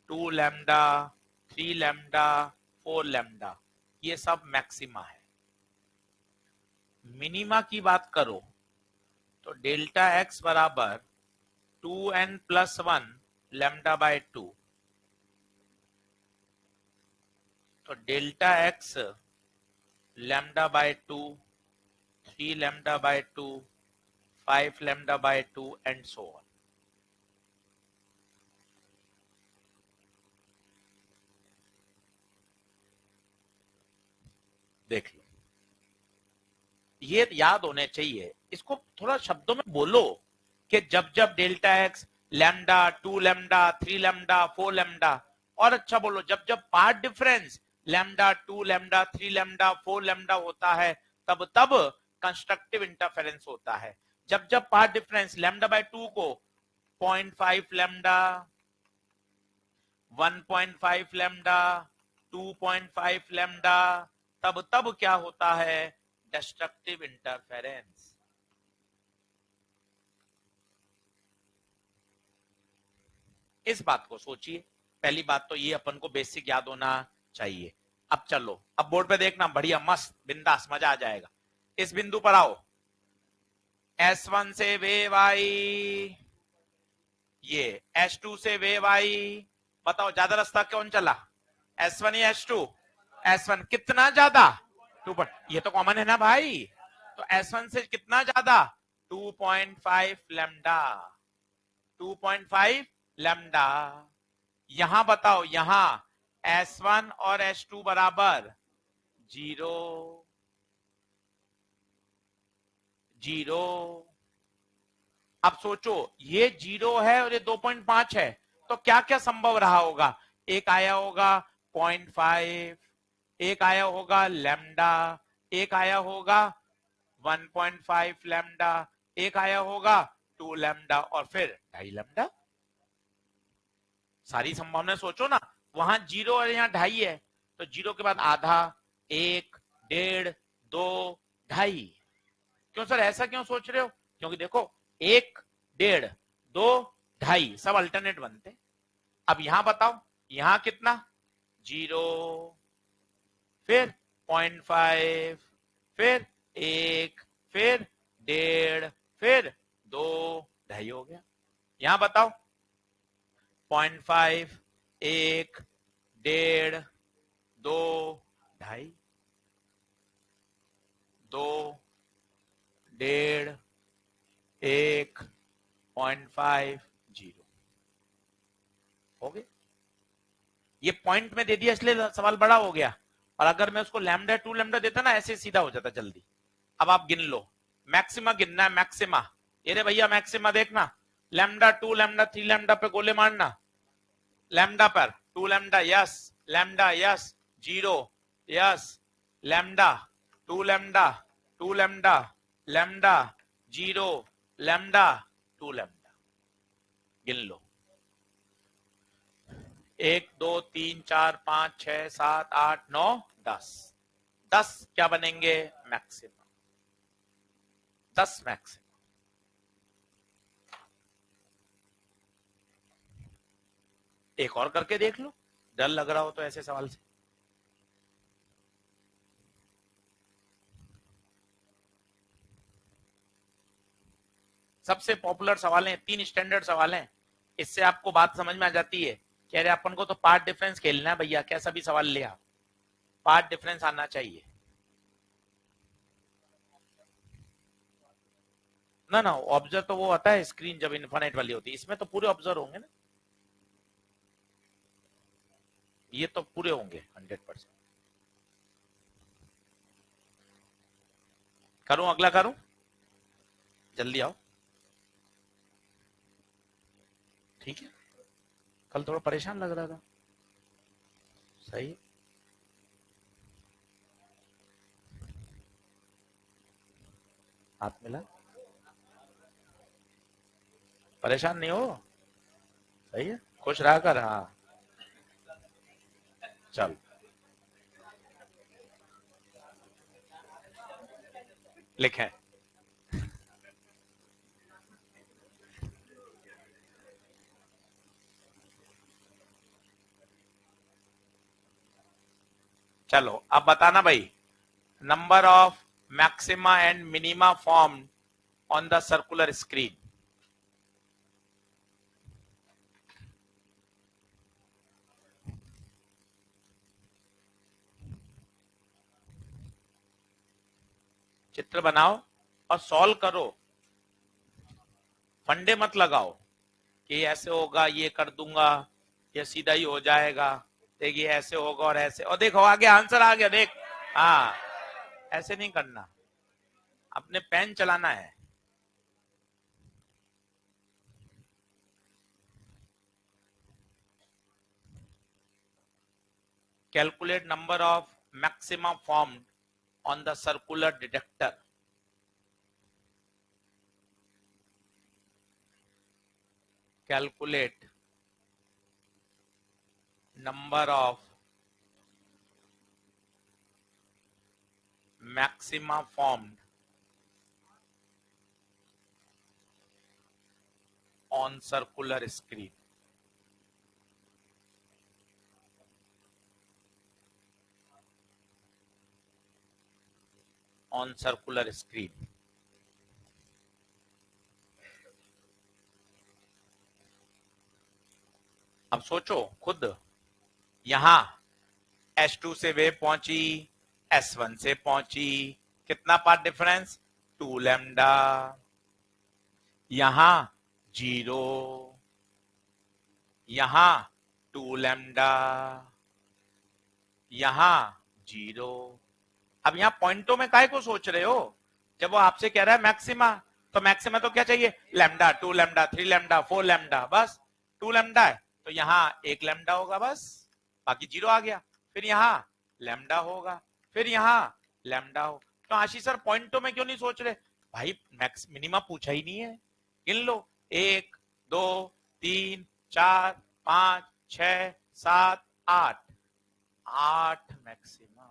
2 lambda 3 lambda 4 lambda, ये सब मैक्सिमा है। मिनिमा की बात करो तो डेल्टा एक्स बराबर 2n प्लस 1 लैम्डा बाय 2, तो delta x lambda by 2, 3 lambda by 2, 5 lambda by 2 and so on. देख लो, ये याद होने चाहिए, इसको थोड़ा शब्दों में बोलो कि जब जब delta x lambda 2 lambda 3 lambda 4 lambda, और अच्छा बोलो जब जब path difference lambda 2 lambda 3 lambda 4 lambda होता है तब तब कंस्ट्रक्टिव इंटरफेरेंस होता है। जब जब पार्ट डिफरेंस लैम्डा बाय 2 को 0.5 लैम्डा 1.5 लैम्डा 2.5 लैम्डा, तब तब क्या होता है? Destructive interference. इस बात को सोचिए, पहली बात तो ये अपन को बेसिक याद होना चाहिए। अब चलो, अब बोर्ड पे देखना, बढ़िया मस्त बिंदास मजा आ जाएगा। इस बिंदु पर आओ, S1 से वेव आई, ये S2 से वेव आई, बताओ ज्यादा रास्ता कौन चला, S1 या S2? S1 कितना ज्यादा? 2 पर, ये तो कॉमन है ना भाई, तो S1 से कितना ज्यादा? 2.5 लैम्डा, 2.5 लैम्डा। यहां बताओ, यहां S1 और S2 बराबर 0 0। अब सोचो, ये 0 है और ये 2.5 है, तो क्या क्या संभव रहा होगा? एक आया होगा 0.5, एक आया होगा लैम्डा, एक आया होगा 1.5 लैम्डा, एक आया होगा 2 लैम्डा और फिर 2.5 लैम्डा। सारी संभावना सोचो ना, वहां 0 और यहाँ 2.5 है, तो 0 के बाद आधा, 1, 1.5, 2, 2.5। क्यों सर ऐसा क्यों सोच रहे हो? क्योंकि देखो 1, 1.5, 2, 2.5 सब अल्टरनेट बनते। अब यहां बताओ, यहां कितना? 0, फिर 0.5, फिर 1, फिर 1.5, फिर 2, 2.5 हो गया। यहां बताओ 0.5, 1, 1.5, 2, 2.5, 2, 1.5, 1, 0.5, 0 हो गए। ये पॉइंट में दे दिया इसलिए सवाल बड़ा हो गया, और अगर मैं उसको लैम्डा 2 लैम्डा देता ना, ऐसे सीधा हो जाता जल्दी। अब आप गिन लो, मैक्सिमा गिनना है, मैक्सिमा। ये रे भैया मैक्सिमा देखना, लैम्डा 2 लैम्डा 3 लैम्डा पे गोले मारना, लैम्डा पर 2 lambda yes, lambda yes, 0 yes, lambda 2 lambda 2 lambda, lambda 0, lambda 2 lambda. गिन लो, 1 2 3 4 5 6 7 8 9 10, 10 क्या बनेंगे? Maximum, 10 maximum. एक और करके देख लो, डर लग रहा हो तो ऐसे सवाल से। सबसे पॉपुलर सवाल है, 3 स्टैंडर्ड सवाल हैं, इससे आपको बात समझ में आ जाती है कि अरे अपन को तो पार्ट डिफरेंस खेलना है भैया, कैसा भी सवाल ले, पार्ट डिफरेंस आना चाहिए ना। ना ऑब्जर्व तो वो आता है स्क्रीन जब इनफाइनाइट वाली होती है, इसमें तो पूरे ऑब्जर्व होंगे ना, ये तो पूरे होंगे 100%। करूं अगला, करूं? जल्दी आओ, ठीक है। कल थोड़ा परेशान लग रहा था, सही। हाथ मिला, परेशान नहीं हो, सही है, खुश रहा कर, हाँ। चल लिखे। चलो अब बताना भाई, number of maxima and minima formed on the circular screen. चित्र बनाओ और सॉल्व करो, फंडे मत लगाओ कि ऐसे होगा ये कर दूंगा ये सीधा ही हो जाएगा, देखिए ऐसे होगा और ऐसे, और देखो आगे आंसर आ गया देख। हाँ, ऐसे नहीं करना, अपने पेन चलाना है। Calculate number of maxima formed on the circular detector. Calculate number of maxima formed on circular screen। on circular screen। अब सोचो खुद, यहां S2 से वेव पहुंची, S1 से पहुंची, कितना पाथ डिफरेंस, 2 लैम्डा। यहां 0, यहां 2 लैम्डा, यहां 0। अब यहां पॉइंटों में काहे को सोच रहे हो, जब वो आपसे कह रहा है मैक्सिमा, तो मैक्सिमा तो क्या चाहिए, लैम्डा, 2 लैम्डा, 3 लैम्डा, 4 लैम्डा, बस 2 लैम्डा है तो यहां 1 लैम्डा होगा बस, बाकी 0 आ गया। फिर यहां लैम्डा होगा, फिर यहां लैम्डा हो। तो आशीष सर पॉइंटों में क्यों नहीं सोच रहे, भाई मैक्स मिनिमा पूछा ही नहीं है, गिन लो, 1 2 3 4 5 6 7 8, 8 मैक्सिमा।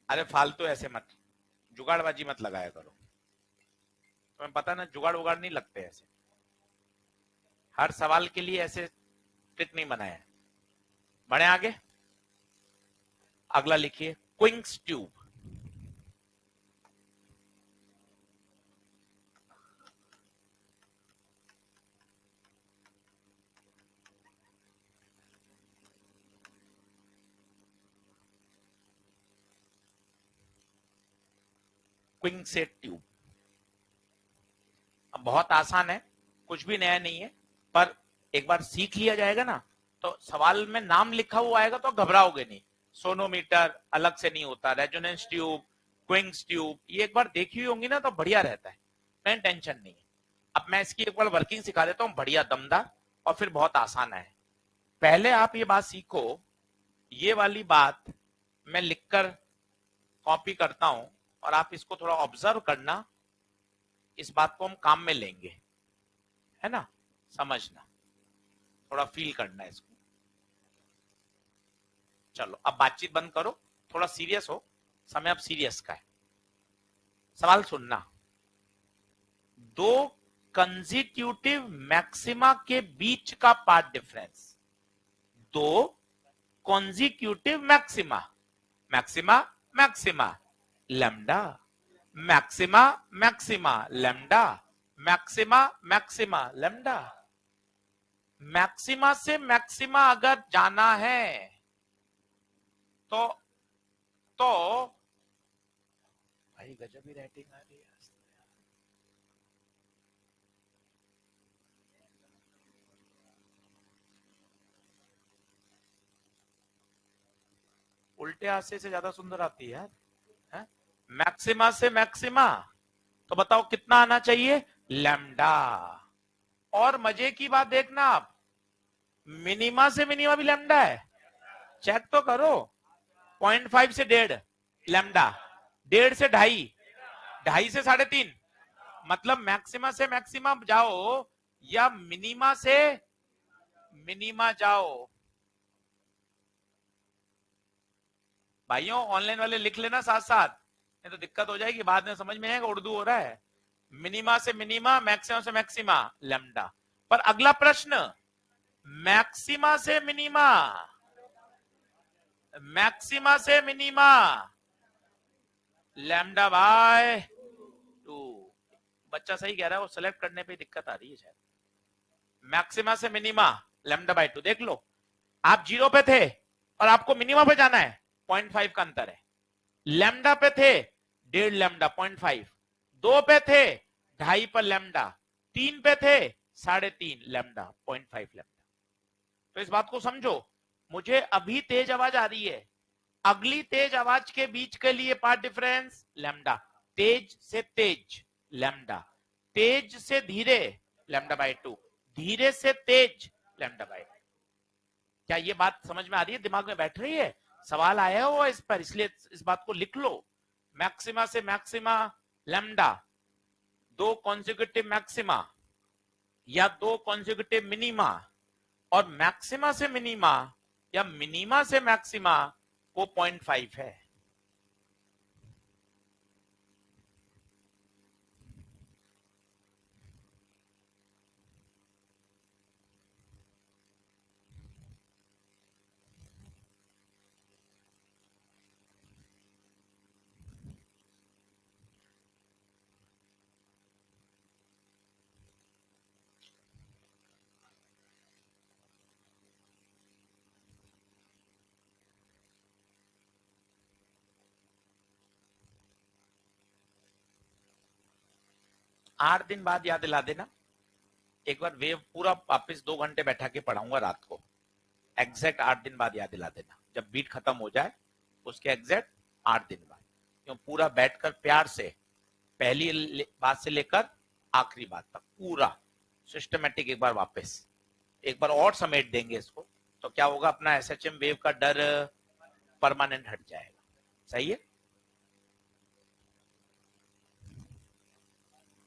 अरे फालतू ऐसे मत जुगाड़बाजी मत लगाया करो, तुम्हें पता ना जुगाड़ उगाड़ नहीं लगते ऐसे, हर सवाल के लिए ऐसे ट्रिक नहीं बनाया। बढ़े आगे, अगला लिखिए क्विंक्स ट्यूब। क्विंकसेट ट्यूब, अब बहुत आसान है, कुछ भी नया नहीं है, पर एक बार सीख लिया जाएगा ना तो सवाल में नाम लिखा हुआ आएगा तो घबराओगे नहीं। सोनोमीटर अलग से नहीं होता, रेजोनेंस ट्यूब, क्विंक्स ट्यूब, ये एक बार देखी हुई होंगी ना तो बढ़िया रहता है, कोई टेंशन नहीं है। अब मैं इसकी एक बार वर्किंग सिखा देता हूँ, बढ़िया दमदार, और फिर बहुत आसान है। पहले आप ये बात सीखो, ये वाली बात मैं लिखकर कॉपी करता हूं और आप इसको थोड़ा ऑब्जर्व करना, इस बात को हम काम में लेंगे, है ना, समझना, थोड़ा फील करना है इसको। चलो अब बातचीत बंद करो, थोड़ा सीरियस हो, समय अब सीरियस का है। सवाल सुनना, दो कंजिट्यूटिव मैक्सिमा के बीच का पाथ डिफरेंस, दो consecutive maxima, maxima maxima lambda, maxima maxima lambda, maxima maxima lambda. Maxima से मैक्सिमा अगर जाना है तो भाई गजब ही राइटिंग आ रही है। उल्टे हाथे से ज्यादा सुंदर आती है यार। मैक्सिमा से मैक्सिमा तो बताओ कितना आना चाहिए, लैम्डा। और मजे की बात देखना आप, मिनिमा से मिनिमा भी लैम्डा है, चेक तो करो। 0.5 से 1.5 लैम्डा, 1.5 से 2.5, 2.5 से 3.5, मतलब मैक्सिमा से मैक्सिमा जाओ या मिनिमा से मिनिमा जाओ। भाइयों ऑनलाइन वाले लिख लेना साथ साथ, नहीं तो दिक्कत हो जाएगी, बाद में समझ में आएगा उर्दू हो रहा है। मिनिमा से मिनिमा, मैक्सिमा से मैक्सिमा, लैम्डा। पर अगला प्रश्न, मैक्सिमा से मिनिमा, मैक्सिमा से मिनिमा, लैम्डा बाय 2। बच्चा सही कह रहा है, वो सेलेक्ट करने पे दिक्कत आ रही है शायद। मैक्सिमा से मिनिमा लैम्डा बाय 2, देख लो आप जीरो पे थे और आपको मिनिमा पे जाना है, 0.5 का अंतर है। लैम्डा पे थे 1.5 लैम्डा 0.5, 2 पे थे 2.5 पर लैम्डा, 3 पे थे 3.5 लैम्डा 0.5 लैम्डा। तो इस बात को समझो, मुझे अभी तेज आवाज आ रही है, अगली तेज आवाज के बीच के लिए पार्ट डिफरेंस लैम्डा, तेज से तेज लैम्डा, तेज से धीरे लैम्डा बाय 2, धीरे से तेज लैम्डा बाय 2। क्या ये बात समझ में आ रही है, दिमाग में बैठ रही है? सवाल आया हुआ इस पर, इसलिए इस बात को लिख लो। मैक्सिमा से मैक्सिमा लैम्डा, 2 कॉन्जिक्यूटिव मैक्सिमा या 2 कॉन्जिक्यूटिव मिनिमा, और मैक्सिमा से मिनिमा या मिनिमा से मैक्सिमा वो 0.5 है। आठ दिन बाद याद दिला देना एक बार, वेव पूरा वापिस 2 घंटे बैठा के पढ़ाऊंगा रात को, एग्जैक्ट 8 दिन बाद याद दिला देना, जब बीट खत्म हो जाए उसके एग्जैक्ट 8 दिन बाद, क्यों पूरा बैठकर प्यार से पहली बात से लेकर आखिरी बात तक पूरा सिस्टमेटिक एक बार वापस एक बार और समेट देंगे इसको, तो क्या होगा, अपना एसएचएम वेव का डर परमानेंट हट जाएगा। सही है।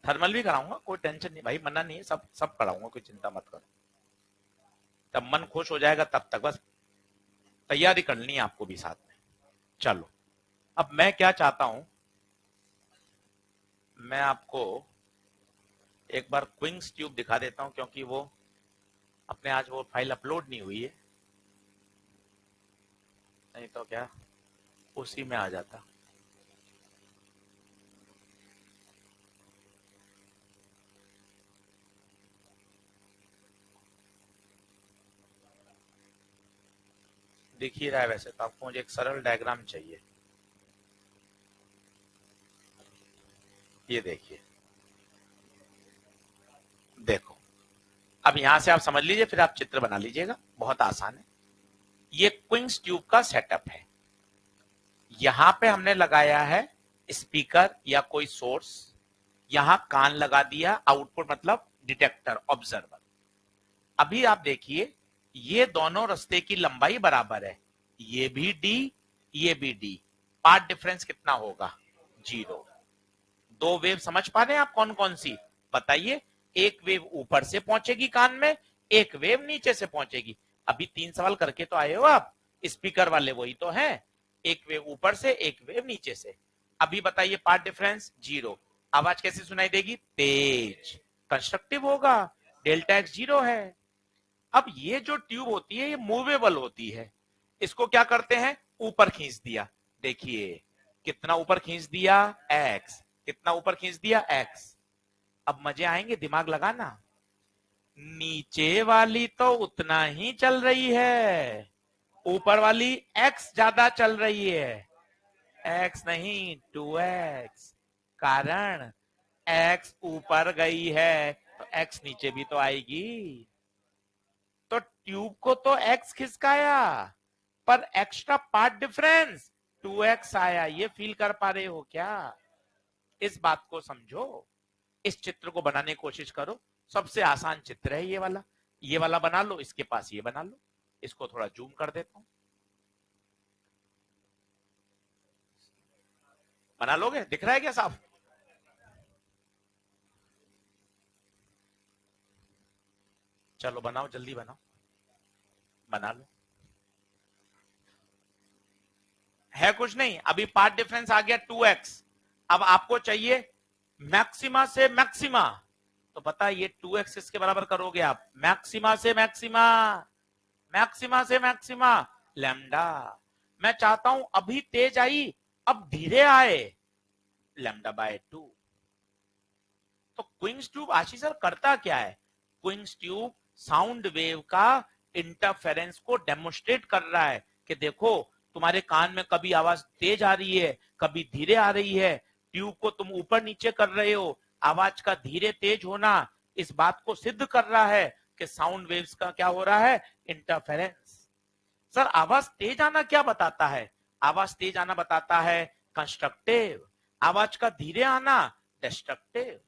थर्मल भी कराऊंगा, कोई टेंशन नहीं भाई, मना नहीं है, सब सब कराऊंगा, कोई चिंता मत करो। तब मन खुश हो जाएगा, तब तक बस तैयारी करनी है आपको भी साथ में। चलो, अब मैं क्या चाहता हूं, मैं आपको एक बार क्विंग्स ट्यूब दिखा देता हूं, क्योंकि वो अपने आज वो फाइल अपलोड नहीं हुई है, नहीं तो क्या उसी में आ जाता। दिख ही रहा है वैसे तो आपको, मुझे एक सरल डायग्राम चाहिए। ये देखिए, देखो, अब यहां से आप समझ लीजिए, फिर आप चित्र बना लीजिएगा, बहुत आसान है। ये क्विंग्स ट्यूब का सेटअप है, यहां पे हमने लगाया है स्पीकर या कोई सोर्स, यहां कान लगा दिया, आउटपुट मतलब डिटेक्टर ऑब्जर्वर। अभी आप देखिए, ये दोनों रास्ते की लंबाई बराबर है, ये भी डी ये भी डी, पाथ डिफरेंस कितना होगा, 0। दो वेव समझ पा रहे हैं आप कौन कौन सी, बताइए। एक वेव ऊपर से पहुंचेगी कान में, एक वेव नीचे से पहुंचेगी। अभी 3 सवाल करके तो आए हो आप, स्पीकर वाले वही तो हैं, एक वेव ऊपर से एक वेव नीचे से। अभी बताइए पार्ट डिफरेंस 0, आवाज कैसे सुनाई देगी, तेज, कंस्ट्रक्टिव होगा, डेल्टा एक्स 0 है। अब ये जो ट्यूब होती है ये मूवेबल होती है, इसको क्या करते हैं, ऊपर खींच दिया, देखिए कितना ऊपर खींच दिया, एक्स, कितना ऊपर खींच दिया, एक्स। अब मजे आएंगे, दिमाग लगाना, नीचे वाली तो उतना ही चल रही है, ऊपर वाली एक्स ज्यादा चल रही है, एक्स नहीं 2x, कारण एक्स ऊपर गई है तो एक्स नीचे भी तो आएगी, तो ट्यूब को तो एक्स खिसकाया, पर एक्स्ट्रा पार्ट डिफरेंस 2x आया, ये फील कर पा रहे हो क्या, इस बात को समझो, इस चित्र को बनाने की कोशिश करो। सबसे आसान चित्र है ये वाला बना लो, इसके पास ये बना लो, इसको थोड़ा जूम कर देता हूं, बना लोगे, दिख रहा है क्या साफ, चलो बनाओ, जल्दी बनाओ, बना लो। है कुछ नहीं, अभी पाथ डिफरेंस आ गया 2x। अब आपको चाहिए मैक्सिमा से मैक्सिमा, तो पता ये 2x किसके बराबर करोगे आप? मैक्सिमा से मैक्सिमा, मैक्सिमा से मैक्सिमा लैम्डा। मैं चाहता हूं अभी तेज आई, अब धीरे आए, लैम्डा बाय 2। तो क्विंग्स ट्यूब आशीष सर करता क्या है? क्विंग्स ट्यूब साउंड वेव का इंटरफेरेंस को डेमोस्ट्रेट कर रहा है कि देखो तुम्हारे कान में कभी आवाज तेज आ रही है, कभी धीरे आ रही है, ट्यूब को तुम ऊपर नीचे कर रहे हो, आवाज का धीरे तेज होना इस बात को सिद्ध कर रहा है कि साउंड वेव्स का क्या हो रहा है? इंटरफेरेंस। सर आवाज तेज आना क्या बताता है? आवाज तेज आना बताता है कंस्ट्रक्टिव, आवाज का धीरे आना destructive.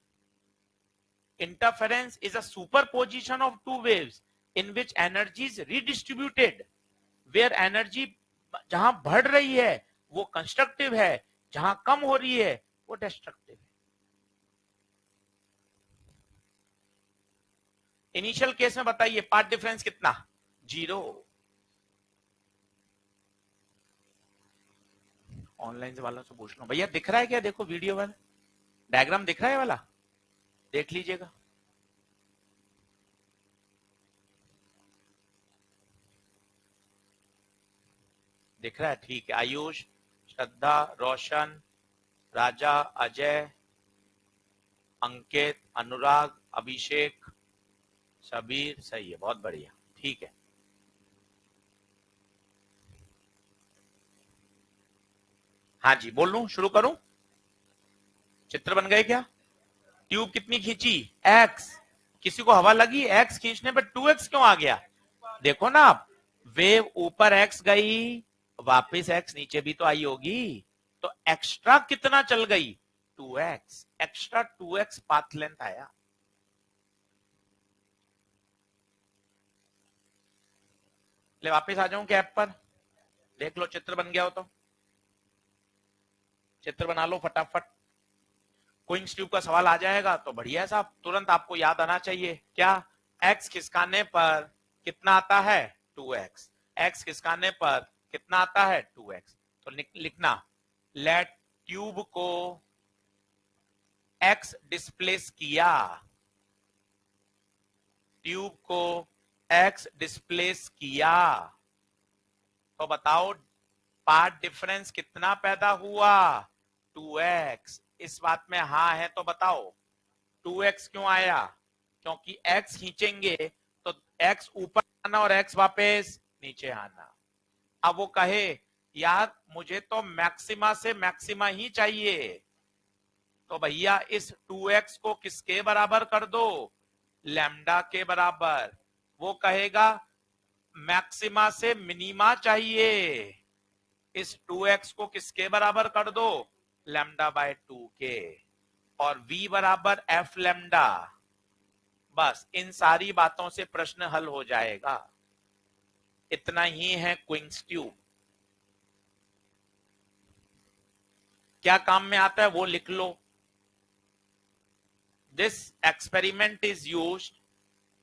Interference is a superposition of two waves in which energy is redistributed. Where energy जहां बढ़ रही है वो कंस्ट्रक्टिव है, जहां कम हो रही है वो डिस्ट्रक्टिव है। इनिशियल केस में बताइए पाथ डिफरेंस कितना? 0। ऑनलाइन से वालों से पूछ लो, भैया दिख रहा है क्या? देखो वीडियो वाला डायग्राम दिख रहा है वाला, देख लीजिएगा। दिख रहा है? ठीक है। आयुष, श्रद्धा, रोशन, राजा, अजय, अंकित, अनुराग, अभिषेक, शबीर, सही है, बहुत बढ़िया, ठीक है। हाँ जी, बोल लूं, शुरू करूं? चित्र बन गए क्या? ट्यूब कितनी खींची? x। किसी को हवा लगी? x खींचने पर 2x क्यों आ गया? देखो ना आप, वेव ऊपर x गई, वापस x नीचे भी तो आई होगी, तो एक्स्ट्रा कितना चल गई? 2x, extra 2x path length आया। ले वापस आ जाऊं कैप पर, देख लो चित्र बन गया हो तो चित्र बना लो फटाफट। क्विंस ट्यूब का सवाल आ जाएगा तो बढ़िया साहब, तुरंत आपको याद आना चाहिए क्या? x खिसकाने पर कितना आता है? 2x। x खिसकाने पर कितना आता है? 2x। तो लिखना, लेट ट्यूब को x डिस्प्लेस किया, ट्यूब को x डिस्प्लेस किया, तो बताओ पाथ डिफरेंस कितना पैदा हुआ? 2x। इस बात में हाँ है तो बताओ 2x क्यों आया? क्योंकि x खींचेंगे तो x ऊपर आना और x वापस नीचे आना। अब वो कहे यार मुझे तो मैक्सिमा से मैक्सिमा ही चाहिए, तो भैया इस 2x को किसके बराबर कर दो? लैम्डा के बराबर। वो कहेगा मैक्सिमा से मिनिमा चाहिए, इस 2x को किसके बराबर कर दो? लैम्डा बाय 2 के। और v बराबर f लैम्डा। बस इन सारी बातों से प्रश्न हल हो जाएगा। इतना ही है क्विंस ट्यूब। क्या काम में आता है वो लिख लो। दिस एक्सपेरिमेंट इज यूज्ड,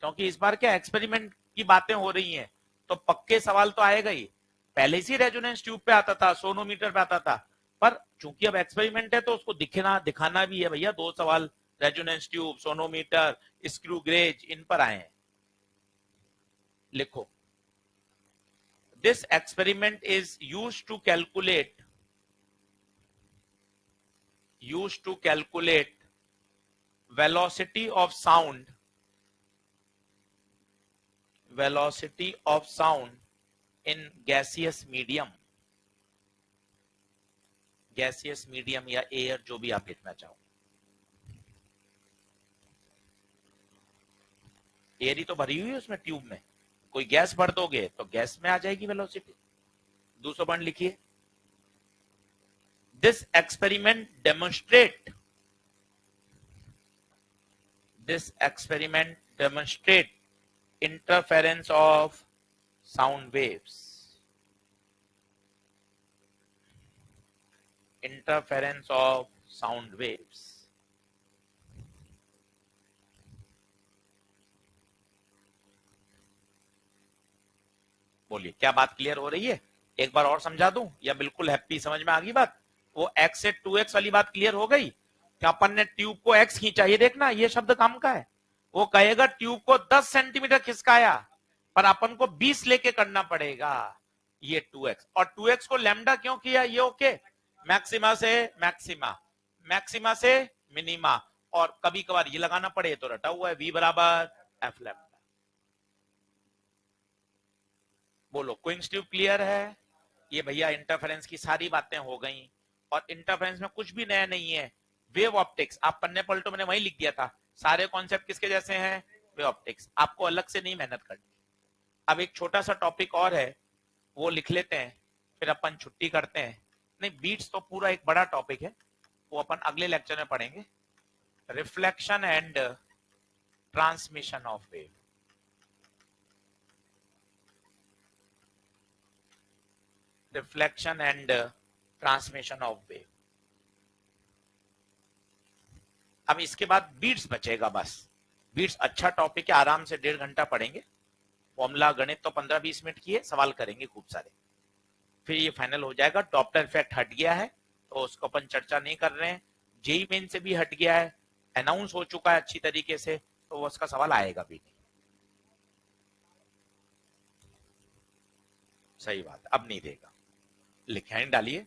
क्योंकि इस बार क्या एक्सपेरिमेंट की बातें हो रही हैं तो पक्के सवाल तो आएगा ही। पहले से रेजोनेंस ट्यूब पे आता था, सोनोमीटर पे आता था, पर चूंकि अब एक्सपेरिमेंट है तो उसको दिखाना भी है भैया। 2 सवाल resonance tube, sonometer, screw gauge इन पर आए हैं। लिखो, this experiment is used to calculate velocity of sound in gaseous medium या एयर, जो भी आप लिखना चाहो। एयर ही तो भरी हुई है उसमें ट्यूब में, कोई गैस भर दोगे तो गैस में आ जाएगी वेलोसिटी। दूसरा पॉइंट लिखिए, this experiment demonstrate interference of sound waves, interference of sound बोलिए, क्या बात क्लियर हो रही है? एक बार और समझा दूं या बिल्कुल हैप्पी, समझ में आ गई बात? वो x से 2x वाली बात क्लियर हो गई कि अपन ने ट्यूब को x खींचा, ये देखना ये शब्द काम का है। वो कहेगा ट्यूब को 10 सेंटीमीटर खिसकाया, पर अपन को 20 लेके करना पड़ेगा, ये 2x। और 2x को लैम्डा क्यों किया? ये ओके, मैक्सिमा से मैक्सिमा, मैक्सिमा से मिनिमा, और कभी कभार ये लगाना पड़े तो रटा हुआ है v बराबर एफ लैम्डा। बोलो, क्विंस ट्यूब क्लियर है? ये भैया इंटरफेरेंस की सारी बातें हो गई, और इंटरफेरेंस में कुछ भी नया नहीं है। वेव ऑप्टिक्स, आप पन्ने पलटो, मैंने वही लिख दिया था, सारे कॉन्सेप्ट किसके जैसे हैं? Wave optics. आपको अलग से नहीं मेहनत करनी। अब एक छोटा सा टॉपिक और है, वो लिख लेते हैं, फिर अपन छुट्टी करते हैं। नहीं, बीट्स तो पूरा एक बड़ा टॉपिक है, वो अपन अगले लेक्चर में पढ़ेंगे। Reflection and transmission of wave. Reflection and transmission of wave. अब इसके बाद बीट्स बचेगा बस। बीट्स अच्छा टॉपिक है, आराम से 1.5 घंटा पढ़ेंगे। फॉर्मूला गणित तो 15-20 मिनट की है, सवाल करेंगे खूब सारे, फिर ये फाइनल हो जाएगा। डॉपलर इफेक्ट हट गया है तो उसको अपन चर्चा नहीं कर रहे हैं। जेई मेन से भी हट गया है, अनाउंस हो चुका है अच्छी तरीके से, तो उसका सवाल आएगा भी नहीं। सही बात, अब नहीं देगा, लिखे डालिए।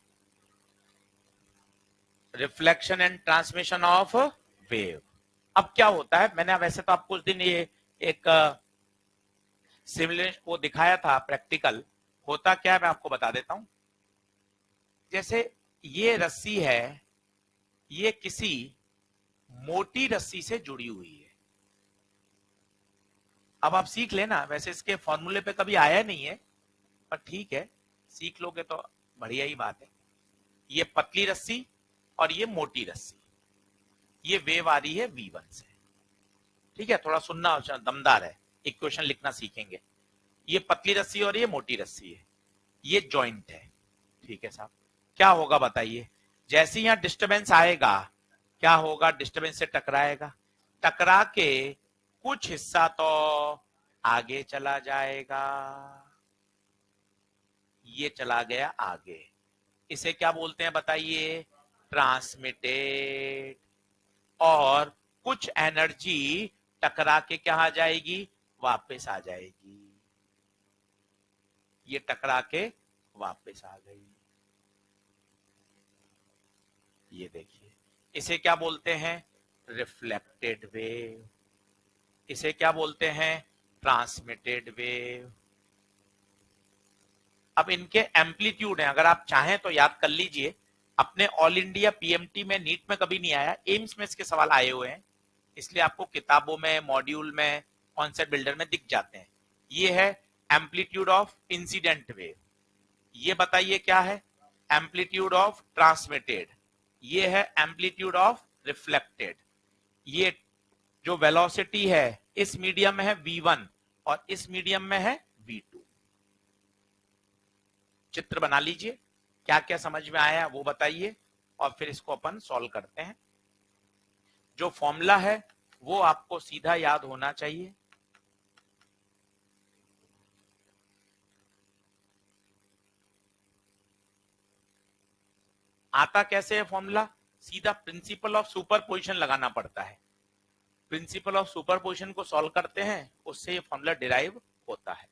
Reflection and transmission of wave. अब क्या होता है, मैंने वैसे तो आपको उस दिन ये एक सिमुलेशन वो दिखाया था प्रैक्टिकल। होता क्या है मैं आपको बता देता हूं। जैसे ये रस्सी है, ये किसी मोटी रस्सी से जुड़ी हुई है। अब आप सीख लेना, वैसे इसके फॉर्मूले पे कभी आया नहीं है, पर ठीक है, सीख लोगे तो बढ़िया ही बात है। ये पतली रस्सी और ये मोटी रस्सी, ये वेव आ रही है V1 से। ठीक है, थोड़ा सुनना दमदार है, इक्वेशन लिखना सीखेंगे। ये पतली रस्सी और ये मोटी रस्सी है, ये जॉइंट है। ठीक है साहब, क्या होगा बताइए? जैसे यहां डिस्टरबेंस आएगा, क्या होगा? डिस्टरबेंस से टकराएगा, टकरा के कुछ हिस्सा तो आगे चला जाएगा, ये चला गया आगे, इसे क्या बोलते हैं बताइए? ट्रांसमिटेड। और कुछ एनर्जी टकरा के क्या जाएगी? वापस आ जाएगी, ये टकरा के वापस आ गई, ये देखिए। इसे क्या बोलते हैं? Reflected wave. इसे क्या बोलते हैं? Transmitted wave. अब इनके एम्पलीट्यूड हैं, अगर आप चाहें तो याद कर लीजिए। अपने ऑल इंडिया पीएमटी में, नीट में कभी नहीं आया, एम्स में इसके सवाल आए हुए हैं, इसलिए आपको किताबों में, मॉड्यूल में, कॉन्सेप्ट बिल्डर में दिख जाते हैं। ये है एम्पलीट्यूड ऑफ इंसिडेंट वेव। ये बताइए क्या है? Amplitude of transmitted. ये है एम्पलीट्यूड ऑफ रिफ्लेक्टेड। ये जो वेलोसिटी है इस मीडियम में है V1 और इस मीडियम में है V2। चित्र बना लीजिए, क्या क्या समझ में आया वो बताइए, और फिर इसको अपन सॉल्व करते हैं। जो फॉर्मूला है वो आपको सीधा याद होना चाहिए। आता कैसे है फॉर्मूला? सीधा प्रिंसिपल ऑफ सुपरपोजिशन लगाना पड़ता है। प्रिंसिपल ऑफ सुपरपोजिशन को सॉल्व करते हैं, उससे ये फॉर्मूला डिराइव होता है।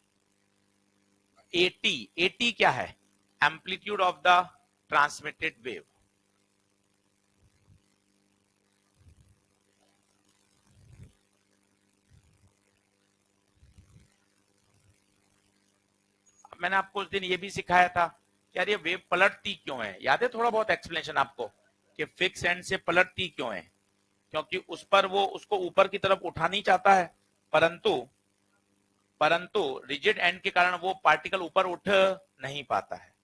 एटी, एटी क्या है? Amplitude of the transmitted wave. मैंने आपको उस दिन ये भी सिखाया था कि यार ये वेव पलटती क्यों है, याद है थोड़ा बहुत एक्सप्लेनेशन आपको, कि फिक्स एंड से पलटती क्यों है? क्योंकि उस पर वो उसको ऊपर की तरफ उठा नहीं चाहता है, परंतु परंतु रिजिड एंड के कारण वो पार्टिकल ऊपर उठ नहीं पाता है।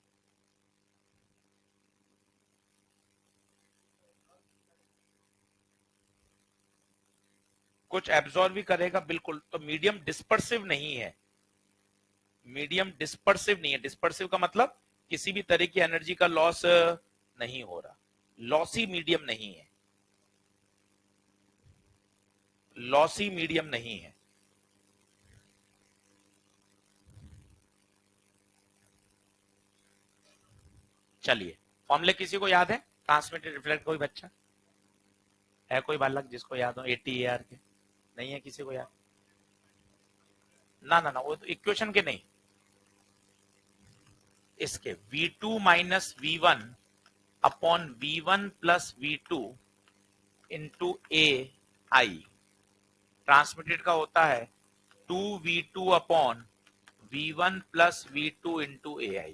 कुछ एब्जॉर्ब भी करेगा, बिल्कुल। तो मीडियम डिस्पर्सिव नहीं है, मीडियम डिस्पर्सिव नहीं है। डिस्पर्सिव का मतलब किसी भी तरह की एनर्जी का लॉस नहीं हो रहा, लॉसी मीडियम नहीं है, लॉसी मीडियम नहीं है। चलिए, फॉर्मूले किसी को याद है? ट्रांसमिटेड रिफ्लेक्ट, कोई बच्चा है, कोई बालक जिसको याद हो 80 AR के? नहीं है किसी को याद? ना ना ना, वो तो इक्वेशन के नहीं, इसके V2 minus V1 upon V1 plus V2 into AI transmitted का होता है 2V2 upon V1 plus V2 into AI।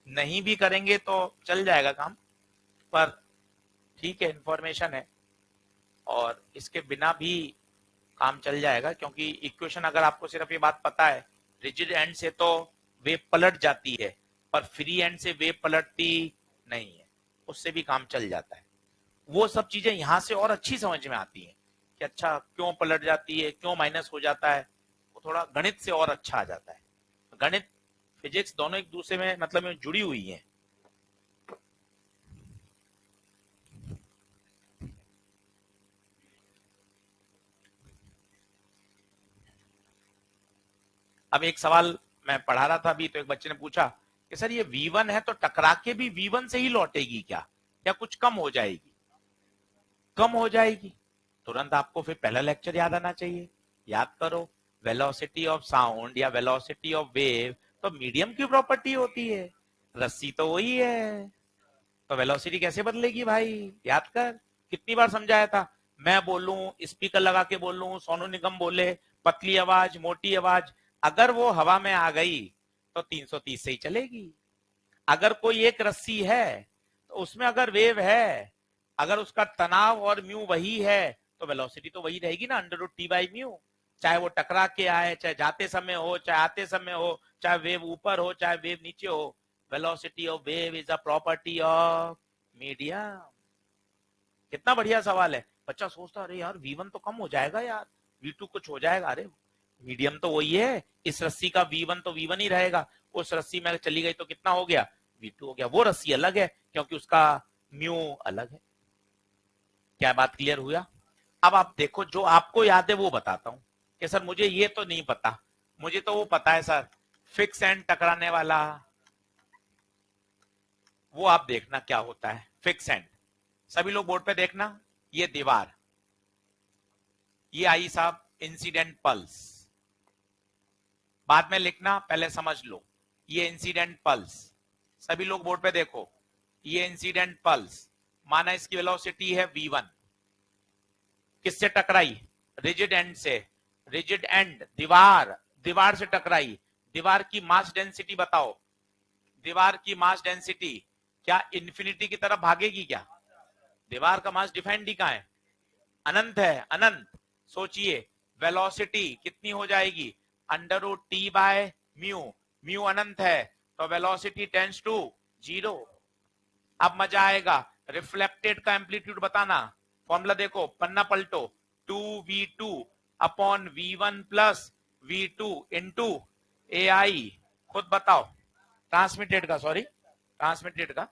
नहीं भी करेंगे तो चल जाएगा काम, पर ठीक है, इंफॉर्मेशन है और इसके बिना भी काम चल जाएगा, क्योंकि इक्वेशन अगर आपको सिर्फ ये बात पता है, रिजिड एंड से तो वेव पलट जाती है पर फ्री एंड से वेव पलटती नहीं है, उससे भी काम चल जाता है। वो सब चीजें यहां से और अच्छी समझ में आती हैं कि अच्छा क्यों पलट जाती है, क्यों माइनस हो जाता है, वो थोड़ा गणित से और अच्छा आ जाता है। गणित फिजिक्स दोनों एक दूसरे में मतलब में जुड़ी हुई हैं। अब एक सवाल मैं पढ़ा रहा था अभी, तो एक बच्चे ने पूछा कि सर ये V1 है तो टकरा के भी V1 से ही लौटेगी क्या, या कुछ कम हो जाएगी? कम हो जाएगी। तुरंत आपको फिर पहला लेक्चर याद आना चाहिए, याद करो, वेलोसिटी ऑफ साउंड या वेलोसिटी ऑफ वेव तो मीडियम की प्रॉपर्टी होती है, रस्सी तो वही है, तो वेलोसिटी कैसे बदलेगी भाई? याद कर, कितनी बार समझाया था। मैं बोलूं, स्पीकर लगा के बोलूं, सोनू निगम बोले, पतली आवाज मोटी आवाज, अगर वो हवा में आ गई तो 330 से ही चलेगी। अगर कोई एक रस्सी है तो उसमें अगर वेव है, अगर उसका तनाव और म्यू वही है तो वेलोसिटी तो वही रहेगी ना, under root T by mu. चाहे वो टकरा के आए, चाहे जाते समय हो, चाहे आते समय हो, चाहे वेव ऊपर हो, चाहे वेव नीचे हो, velocity of wave is a property of medium. कितना बढ़िया सवाल है। बच्चा सोचता अरे यार V1 तो कम हो जाएगा यार, V2 कुछ हो जाएगा, अरे मीडियम तो वही है, इस रस्सी का V1 तो V1 ही रहेगा, उस रस्सी में चली गई तो कितना हो गया, V2 हो गया। वो रस्सी अलग है क्योंकि उसका म्यू अलग है। क्या बात क्लियर हुआ? अब आप देखो, जो आपको याद है वो बताता हूं कि सर मुझे ये तो नहीं पता, मुझे तो वो पता है सर, फिक्स एंड टकराने वाला, वो आप देखना क्या होता है फिक्स एंड। सभी लोग बोर्ड पे देखना, ये दीवार, ये आई साहब इंसिडेंट पल्स, बाद में लिखना, पहले समझ लो, ये इंसिडेंट पल्स। सभी लोग बोर्ड पे देखो, ये इंसिडेंट पल्स, माना इसकी वेलोसिटी है V1, किससे टकराई? रिजिड एंड से, रिजिड एंड दीवार, दीवार से टकराई। दीवार की मास डेंसिटी बताओ, दीवार की मास डेंसिटी क्या इन्फिनिटी की तरफ भागेगी क्या? दीवार का मास डिफाइंड ही कहां है? अनंत है, अनंत। सोचिए, वेलोसिटी कितनी हो जाएगी, under root T by mu, mu अनंत है तो वेलोसिटी टेंड्स टू 0। अब मजा आएगा, रिफ्लेक्टेड का एम्पलीट्यूड बताना, फॉर्मूला देखो, पन्ना पलटो, 2V2 upon V1 plus V2 into AI, खुद बताओ, ट्रांसमिटेड का, सॉरी ट्रांसमिटेड का,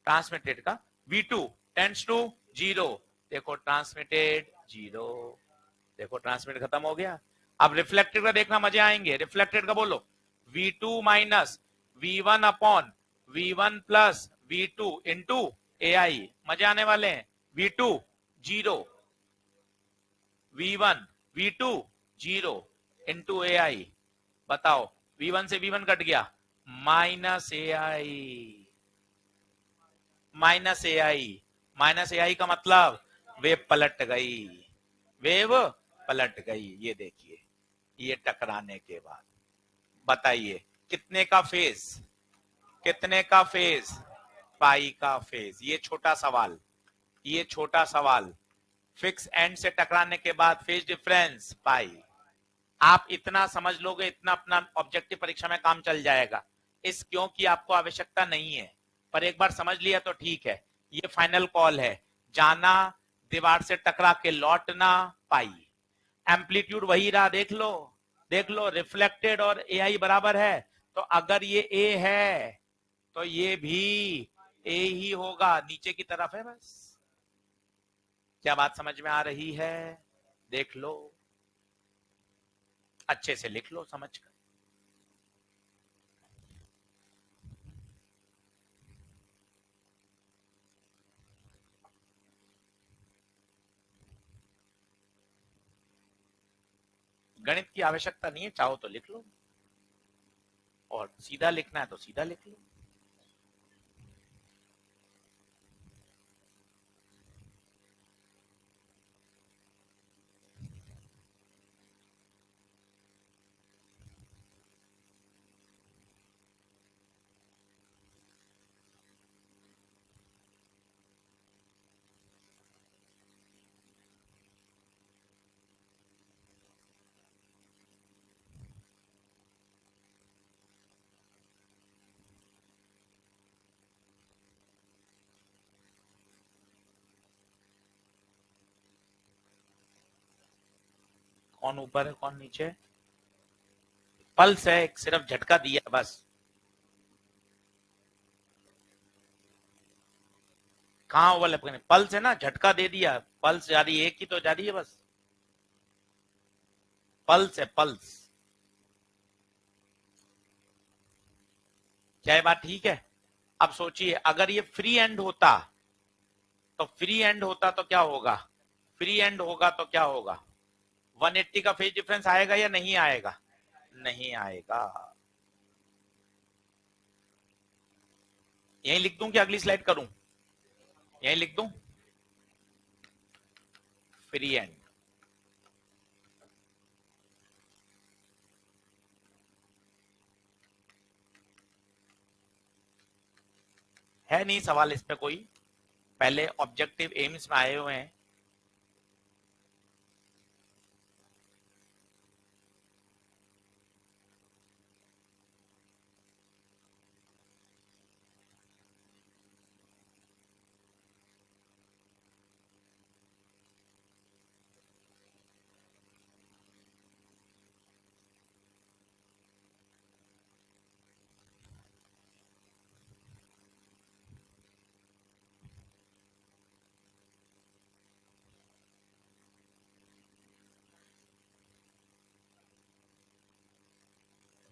ट्रांसमिटेड का V2 टेंड्स टू 0, देखो ट्रांसमिटेड 0, देखो ट्रांसमिटेड खत्म हो गया। अब रिफ्लेक्टेड का देखना, मजे आएंगे, रिफ्लेक्टेड का बोलो, V2 minus V1 upon V1 plus V2 into AI, मजे आने वाले हैं। V2 0, V1 V2 0 into AI, बताओ V1 से V1 कट गया, minus AI, minus AI, minus AI का मतलब वेव पलट गई, वेव पलट गई। ये देखिए, ये टकराने के बाद बताइए कितने का फेज, कितने का फेज, पाई का फेज। ये छोटा सवाल, ये छोटा सवाल, फिक्स एंड से टकराने के बाद फेज डिफरेंस पाई, आप इतना समझ लोगे, इतना अपना ऑब्जेक्टिव परीक्षा में काम चल जाएगा। इस क्यों की आपको आवश्यकता नहीं है, पर एक बार समझ लिया तो ठीक है। ये फाइनल कॉल है, जाना दीवार से टकरा के लौटना पाई, एम्पलीट्यूड वही रहा, देख लो, देख लो, रिफ्लेक्टेड और AI बराबर है, तो अगर ये A है तो ये भी A ही होगा, नीचे की तरफ है बस। क्या बात समझ में आ रही है? देख लो, अच्छे से लिख लो समझ कर। गणित की आवश्यकता नहीं है, चाहो तो लिख लो, और सीधा लिखना है तो सीधा लिख लो। कौन ऊपर है कौन नीचे है? पल्स है, एक सिर्फ झटका दिया बस। कहाँ ओवरलैप करने, पल्स है ना, झटका दे दिया, पल्स जा रही है, एक ही तो जा रही है बस, पल्स है पल्स। क्या ये बात ठीक है? अब सोचिए, अगर ये फ्री एंड होता, तो फ्री एंड होता तो क्या होगा, फ्री एंड होगा तो क्या होगा, 180 का फेज डिफरेंस आएगा या नहीं आएगा? नहीं आएगा। यही लिख दूं कि अगली स्लाइड करूं? यही लिख दूं, फ्री एंड। है नहीं सवाल इस पे कोई? पहले ऑब्जेक्टिव एम्स में आए हुए हैं।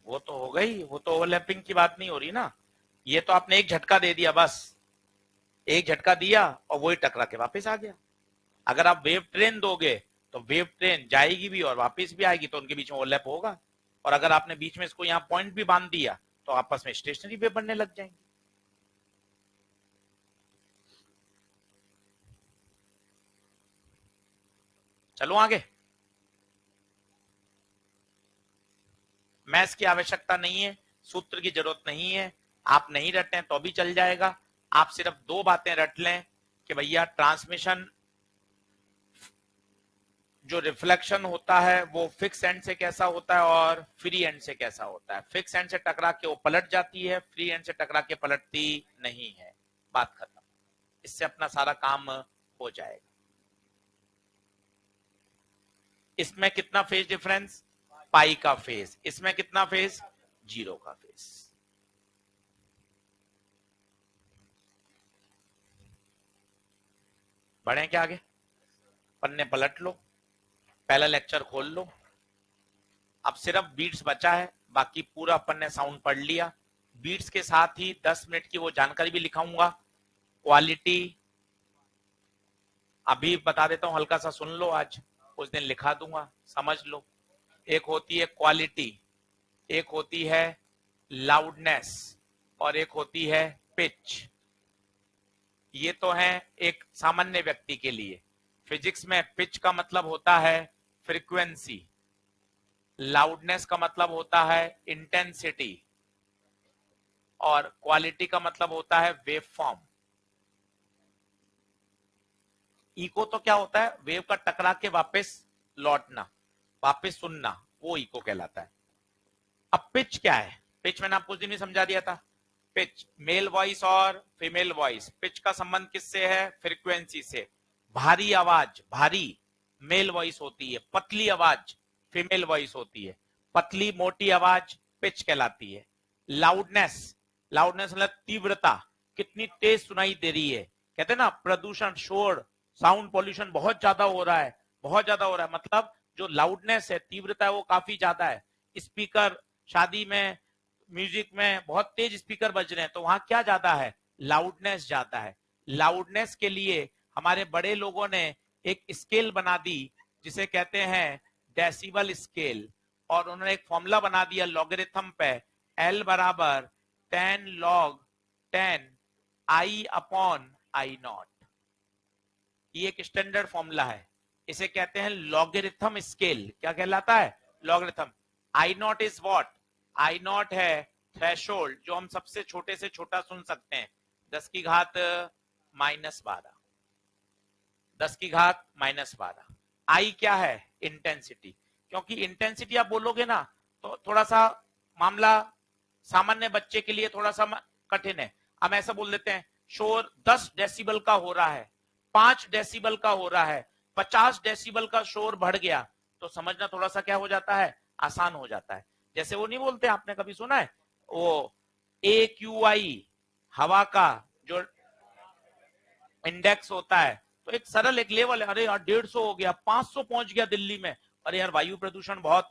वो तो हो गई, वो तो ओवरलैपिंग की बात नहीं हो रही ना। ये तो आपने एक झटका दे दिया बस, एक झटका दिया और वही टकरा के वापस आ गया। अगर आप वेव ट्रेन दोगे तो वेव ट्रेन जाएगी भी और वापस भी आएगी, तो उनके बीच में ओवरलैप होगा। और अगर आपने बीच में इसको यहाँ पॉइंट भी बांध दिया तो आपस में स्टेशनरी वेव बनने लग जाएंगे। चलो आगे। मैथ्स की आवश्यकता नहीं है, सूत्र की जरूरत नहीं है, आप नहीं रटें तो भी चल जाएगा। आप सिर्फ दो बातें रट लें कि भैया ट्रांसमिशन जो रिफ्लेक्शन होता है वो फिक्स एंड से कैसा होता है और फ्री एंड से कैसा होता है। फिक्स एंड से टकरा के वो पलट जाती है, फ्री एंड से टकरा के पलटती नहीं है। बात खत्म। इससे अपना सारा काम हो जाएगा। इसमें कितना फेज डिफरेंस? पाई का फेज। इसमें कितना फेज? जीरो का फेज। बढ़े क्या आगे? पन्ने पलट लो, पहला लेक्चर खोल लो। अब सिर्फ बीट्स बचा है, बाकी पूरा अपन ने साउंड पढ़ लिया। बीट्स के साथ ही 10 मिनट की वो जानकारी भी लिखाऊंगा। क्वालिटी अभी बता देता हूं, हल्का सा सुन लो, आज उस दिन लिखा दूंगा, समझ लो। एक होती है क्वालिटी, एक होती है लाउडनेस, और एक होती है पिच। ये तो है एक सामान्य व्यक्ति के लिए। फिजिक्स में पिच का मतलब होता है फ्रीक्वेंसी, लाउडनेस का मतलब होता है इंटेंसिटी, और क्वालिटी का मतलब होता है वेव फॉर्म। इको तो क्या होता है? वेव का टकरा के वापस लौटना, वापस सुनना, वो इको कहलाता है। अब पिच क्या है? पिच मैंने आपको उस दिन भी समझा दिया था। पिच मेल वॉइस और फीमेल वॉइस, पिच का संबंध किससे है? फ्रीक्वेंसी से। भारी आवाज भारी मेल वॉइस होती है, पतली आवाज फीमेल वॉइस होती है। पतली मोटी आवाज पिच कहलाती है। लाउडनेस, लाउडनेस मतलब तीव्रता, कितनी तेज सुनाई दे रही है। कहते हैं ना प्रदूषण, शोर, साउंड पॉल्यूशन बहुत ज्यादा हो रहा है, बहुत ज्यादा हो रहा है, मतलब जो लाउडनेस है, तीव्रता है, वो काफी ज्यादा है। स्पीकर शादी में, म्यूजिक में बहुत तेज स्पीकर बज रहे हैं, तो वहां क्या ज्यादा है? लाउडनेस ज्यादा है। लाउडनेस के लिए हमारे बड़े लोगों ने एक स्केल बना दी, जिसे कहते हैं डेसिबल स्केल, और उन्होंने एक फॉर्मूला बना दिया लॉगरिथम पे, L बराबर 10 log 10 I upon I not. ये एक स्टैंडर्ड फॉर्मूला है, इसे कहते हैं लॉगरिथम स्केल। क्या कहलाता है? Logarithm. I not is what? I not है थ्रेशोल्ड, जो हम सबसे छोटे से छोटा सुन सकते हैं, 10 की घात -12, 10 की घात -12। आई क्या है? इंटेंसिटी। क्योंकि इंटेंसिटी आप बोलोगे ना तो थोड़ा सा मामला सामान्य बच्चे के लिए थोड़ा सा कठिन है। हम ऐसा बोल देते हैं शोर 10 डेसिबल का हो रहा है, 5 डेसिबल का हो रहा है, 50 डेसिबल का शोर बढ़ गया, तो समझना थोड़ा सा क्या हो जाता है? आसान हो जाता है। जैसे वो नहीं बोलते, आपने कभी सुना है वो AQI हवा का जो इंडेक्स होता है, तो एक सरल एक लेवल है, अरे यार 150 हो गया, 500 पहुंच गया दिल्ली में, अरे यार वायु प्रदूषण बहुत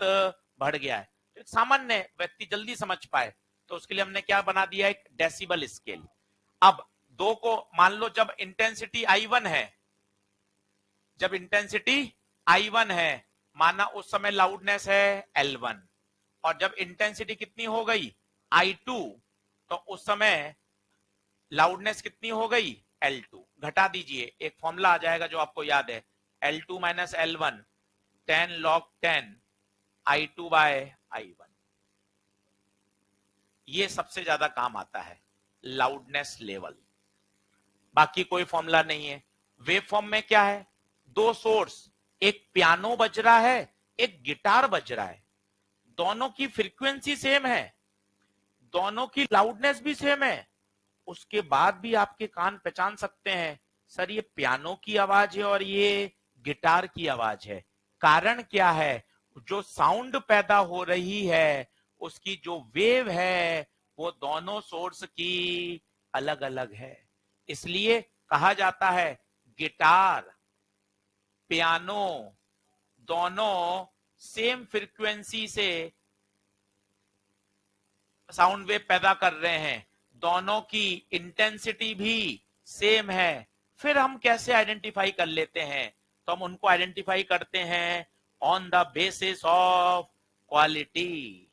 बढ़ गया है। तो एक सामान्य व्यक्ति जल्दी समझ पाए तो उसके लिए हमने क्या बना दिया? एक डेसिबल स्केल। अब दो को मान लो, जब इंटेंसिटी I1 है, जब इंटेंसिटी I1 है, माना उस समय लाउडनेस है L1, और जब इंटेंसिटी कितनी हो गई? I2, तो उस समय लाउडनेस कितनी हो गई? L2। घटा दीजिए, एक फॉर्मूला आ जाएगा जो आपको याद है, L2 minus L1 10 log 10 I2 bye I1। ये सबसे ज्यादा काम आता है लाउडनेस लेवल, बाकी कोई फॉर्मूला नहीं है। वेव फॉर्म में क्या है? दो सोर्स, एक पियानो बज रहा है, एक गिटार बज रहा है, दोनों की फ्रीक्वेंसी सेम है, दोनों की लाउडनेस भी सेम है, उसके बाद भी आपके कान पहचान सकते हैं सर ये पियानो की आवाज है और ये गिटार की आवाज है। कारण क्या है? जो साउंड पैदा हो रही है उसकी जो वेव है वो दोनों सोर्स की अलग अलग है। इसलिए कहा जाता है गिटार पियानो दोनों सेम फ्रीक्वेंसी से साउंड वेव पैदा कर रहे हैं, दोनों की इंटेंसिटी भी सेम है। फिर हम कैसे आइडेंटिफाई कर लेते हैं? तो हम उनको आइडेंटिफाई करते हैं on the basis of quality,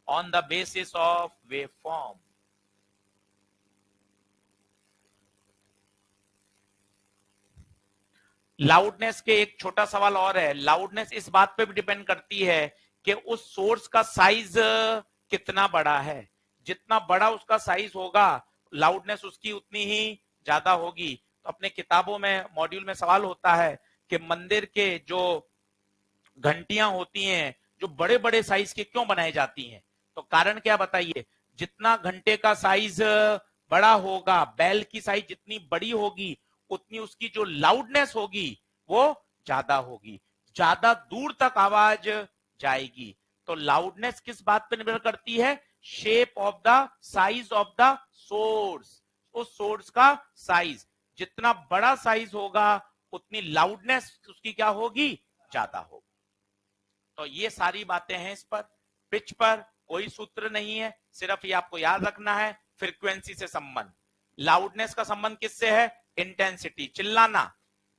on the basis of wave form. Loudness के एक छोटा सवाल और है, लाउडनेस इस बात पे भी डिपेंड करती है कि उस सोर्स का साइज कितना बड़ा है। जितना बड़ा उसका साइज होगा लाउडनेस उसकी उतनी ही ज्यादा होगी। तो अपने किताबों में मॉड्यूल में सवाल होता है कि मंदिर के जो घंटियां होती हैं जो बड़े बड़े साइज के क्यों बनाई जाती हैं? तो कारण क्या बताइए? जितना घंटे का साइज बड़ा होगा, बैल की साइज जितनी बड़ी होगी उतनी उसकी जो लाउडनेस होगी वो ज्यादा होगी, ज्यादा दूर तक आवाज जाएगी। तो लाउडनेस किस बात पर निर्भर करती है? Shape of the size of the source. उस सोर्स का साइज जितना बड़ा साइज होगा उतनी लाउडनेस उसकी क्या होगी? ज्यादा होगी। तो ये सारी बातें हैं इस पर। पिच पर कोई सूत्र नहीं है, सिर्फ ये आपको याद रखना है फ्रीक्वेंसी से संबंध। लाउडनेस का संबंध किससे है? इंटेंसिटी। चिल्लाना,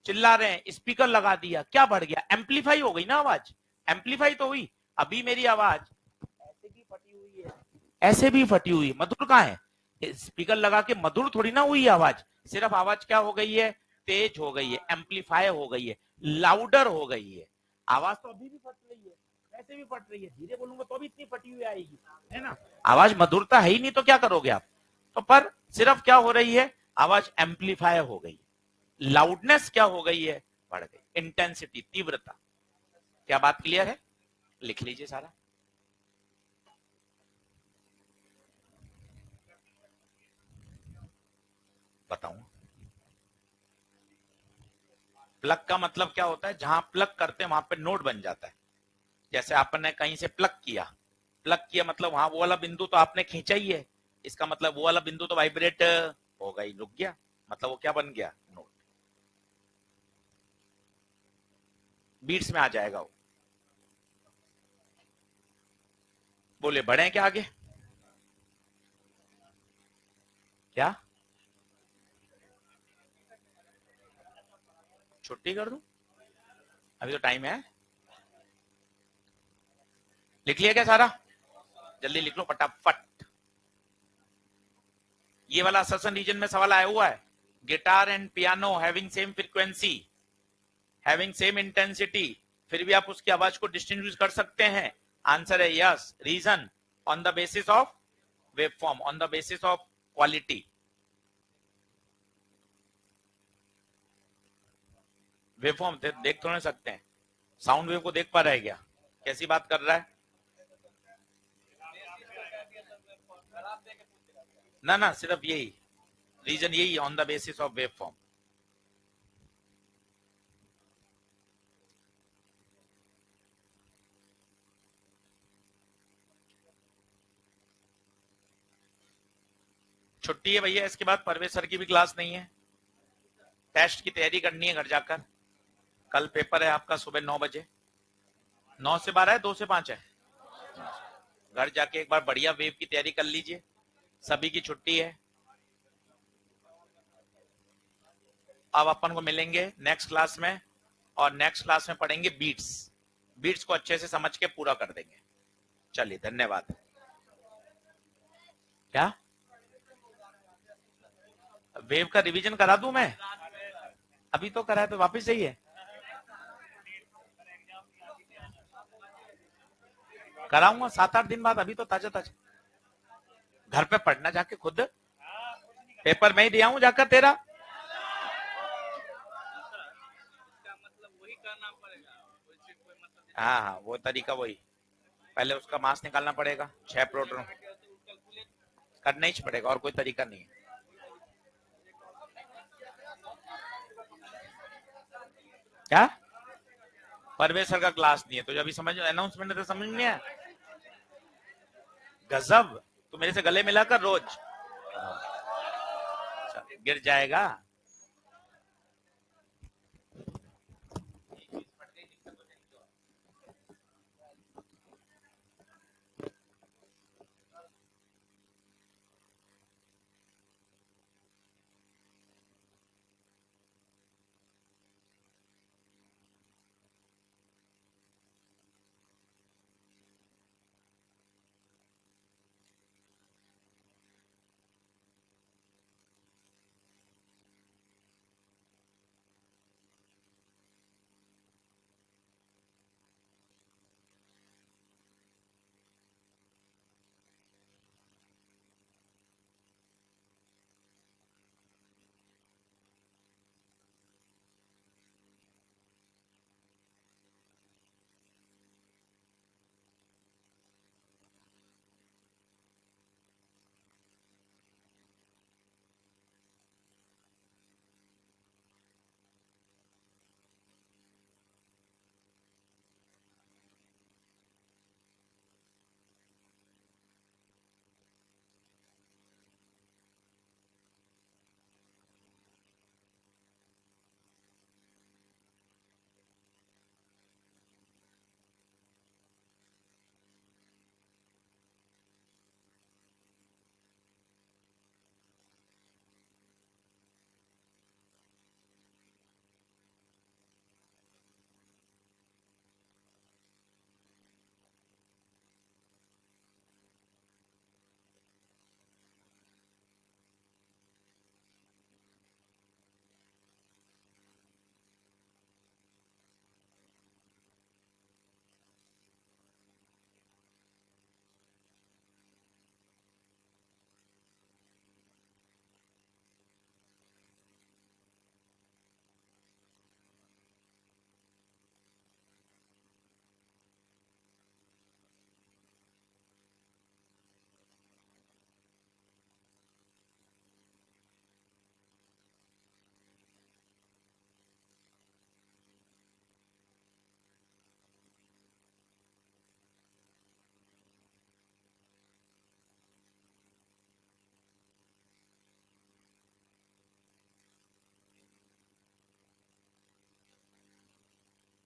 चिल्ला रहे हैं, स्पीकर लगा दिया, क्या बढ़ गया? एम्पलीफाई हो गई ना आवाज, एम्पलीफाई तो हुई। अभी मेरी आवाज ऐसे भी फटी हुई है, ऐसे भी फटी हुई, मधुर कहाँ है? स्पीकर लगा के मधुर थोड़ी ना हुई आवाज, सिर्फ आवाज क्या हो गई है? तेज हो गई है, एम्पलीफाई हो गई है, लाउडर हो गई है। आवाज तो अभी भी फट रही है, ऐसे भी फट रही है, धीरे बोलूंगा तो भी इतनी फटी हुई आएगी, है ना? आवाज मधुरता है ही नहीं तो क्या करोगे आप? तो पर सिर्फ क्या हो रही है? आवाज एम्पलीफाई हो गई, लाउडनेस क्या हो गई है? बढ़ गई, इंटेंसिटी, तीव्रता। क्या बात क्लियर है? लिख लीजिए सारा। बताऊं? प्लग का मतलब क्या होता है? जहां प्लग करते हैं वहां पे नोड बन जाता है। जैसे आपने कहीं से प्लग किया, प्लग किया मतलब वहां वो वाला बिंदु तो आपने खींचा ही है, इसका मतलब वो वाला बिंदु तो वाइब्रेट हो गई, रुक गया, मतलब वो क्या बन गया? नोड। बीट्स में आ जाएगा वो। बोले बढ़े क्या आगे? क्या छुट्टी कर दूं? अभी तो टाइम है। लिख लिया क्या सारा? जल्दी लिख लो फटाफट। ये वाला असर्शन रीजन में सवाल आया हुआ है। Guitar and piano having same frequency, having same intensity, फिर भी आप उसकी आवाज को डिस्टिंग्विश कर सकते हैं। आंसर है yes. Reason on the basis of waveform, on the basis of quality. Waveform देख तो नहीं सकते हैं, साउंड वेव को देख पा रहा है क्या? कैसी बात कर रहा है? ना ना, सिर्फ यही रीजन, यही on the basis of waveform. छुट्टी है भैया, इसके बाद परवेज सर की भी क्लास नहीं है। टेस्ट की तैयारी करनी है घर जाकर। कल पेपर है आपका सुबह 9 बजे। 9 से 12 है, 2 से 5 है। घर जाके एक बार बढ़िया वेव की तैयारी कर लीजिए। सभी की छुट्टी है। अब अपन को मिलेंगे नेक्स्ट क्लास में, और नेक्स्ट क्लास में पढ़ेंगे बीट्स। बीट्स को अच्छे से समझ के पूरा कर देंगे। चलिए, धन्यवाद। क्या वेव का रिवीजन करा दूं मैं? अभी तो करा है, तो वापस जाइए। कराऊंगा 7-8 दिन बाद, अभी तो ताजा ताजा। घर पे पढ़ना जाके खुद, पेपर में ही दिया हूं जाकर तेरा। हाँ हाँ, वो तरीका वही। पहले उसका मांस निकालना पड़ेगा, 6 प्रोटॉन करना ही पड़ेगा, और कोई तरीका नहीं है। क्या? परवेज सर का क्लास नहीं है तो अभी समझ, अनाउंसमेंट तो समझ नहीं आया। गजब, तो मेरे से गले मिलाकर रोज गिर जाएगा।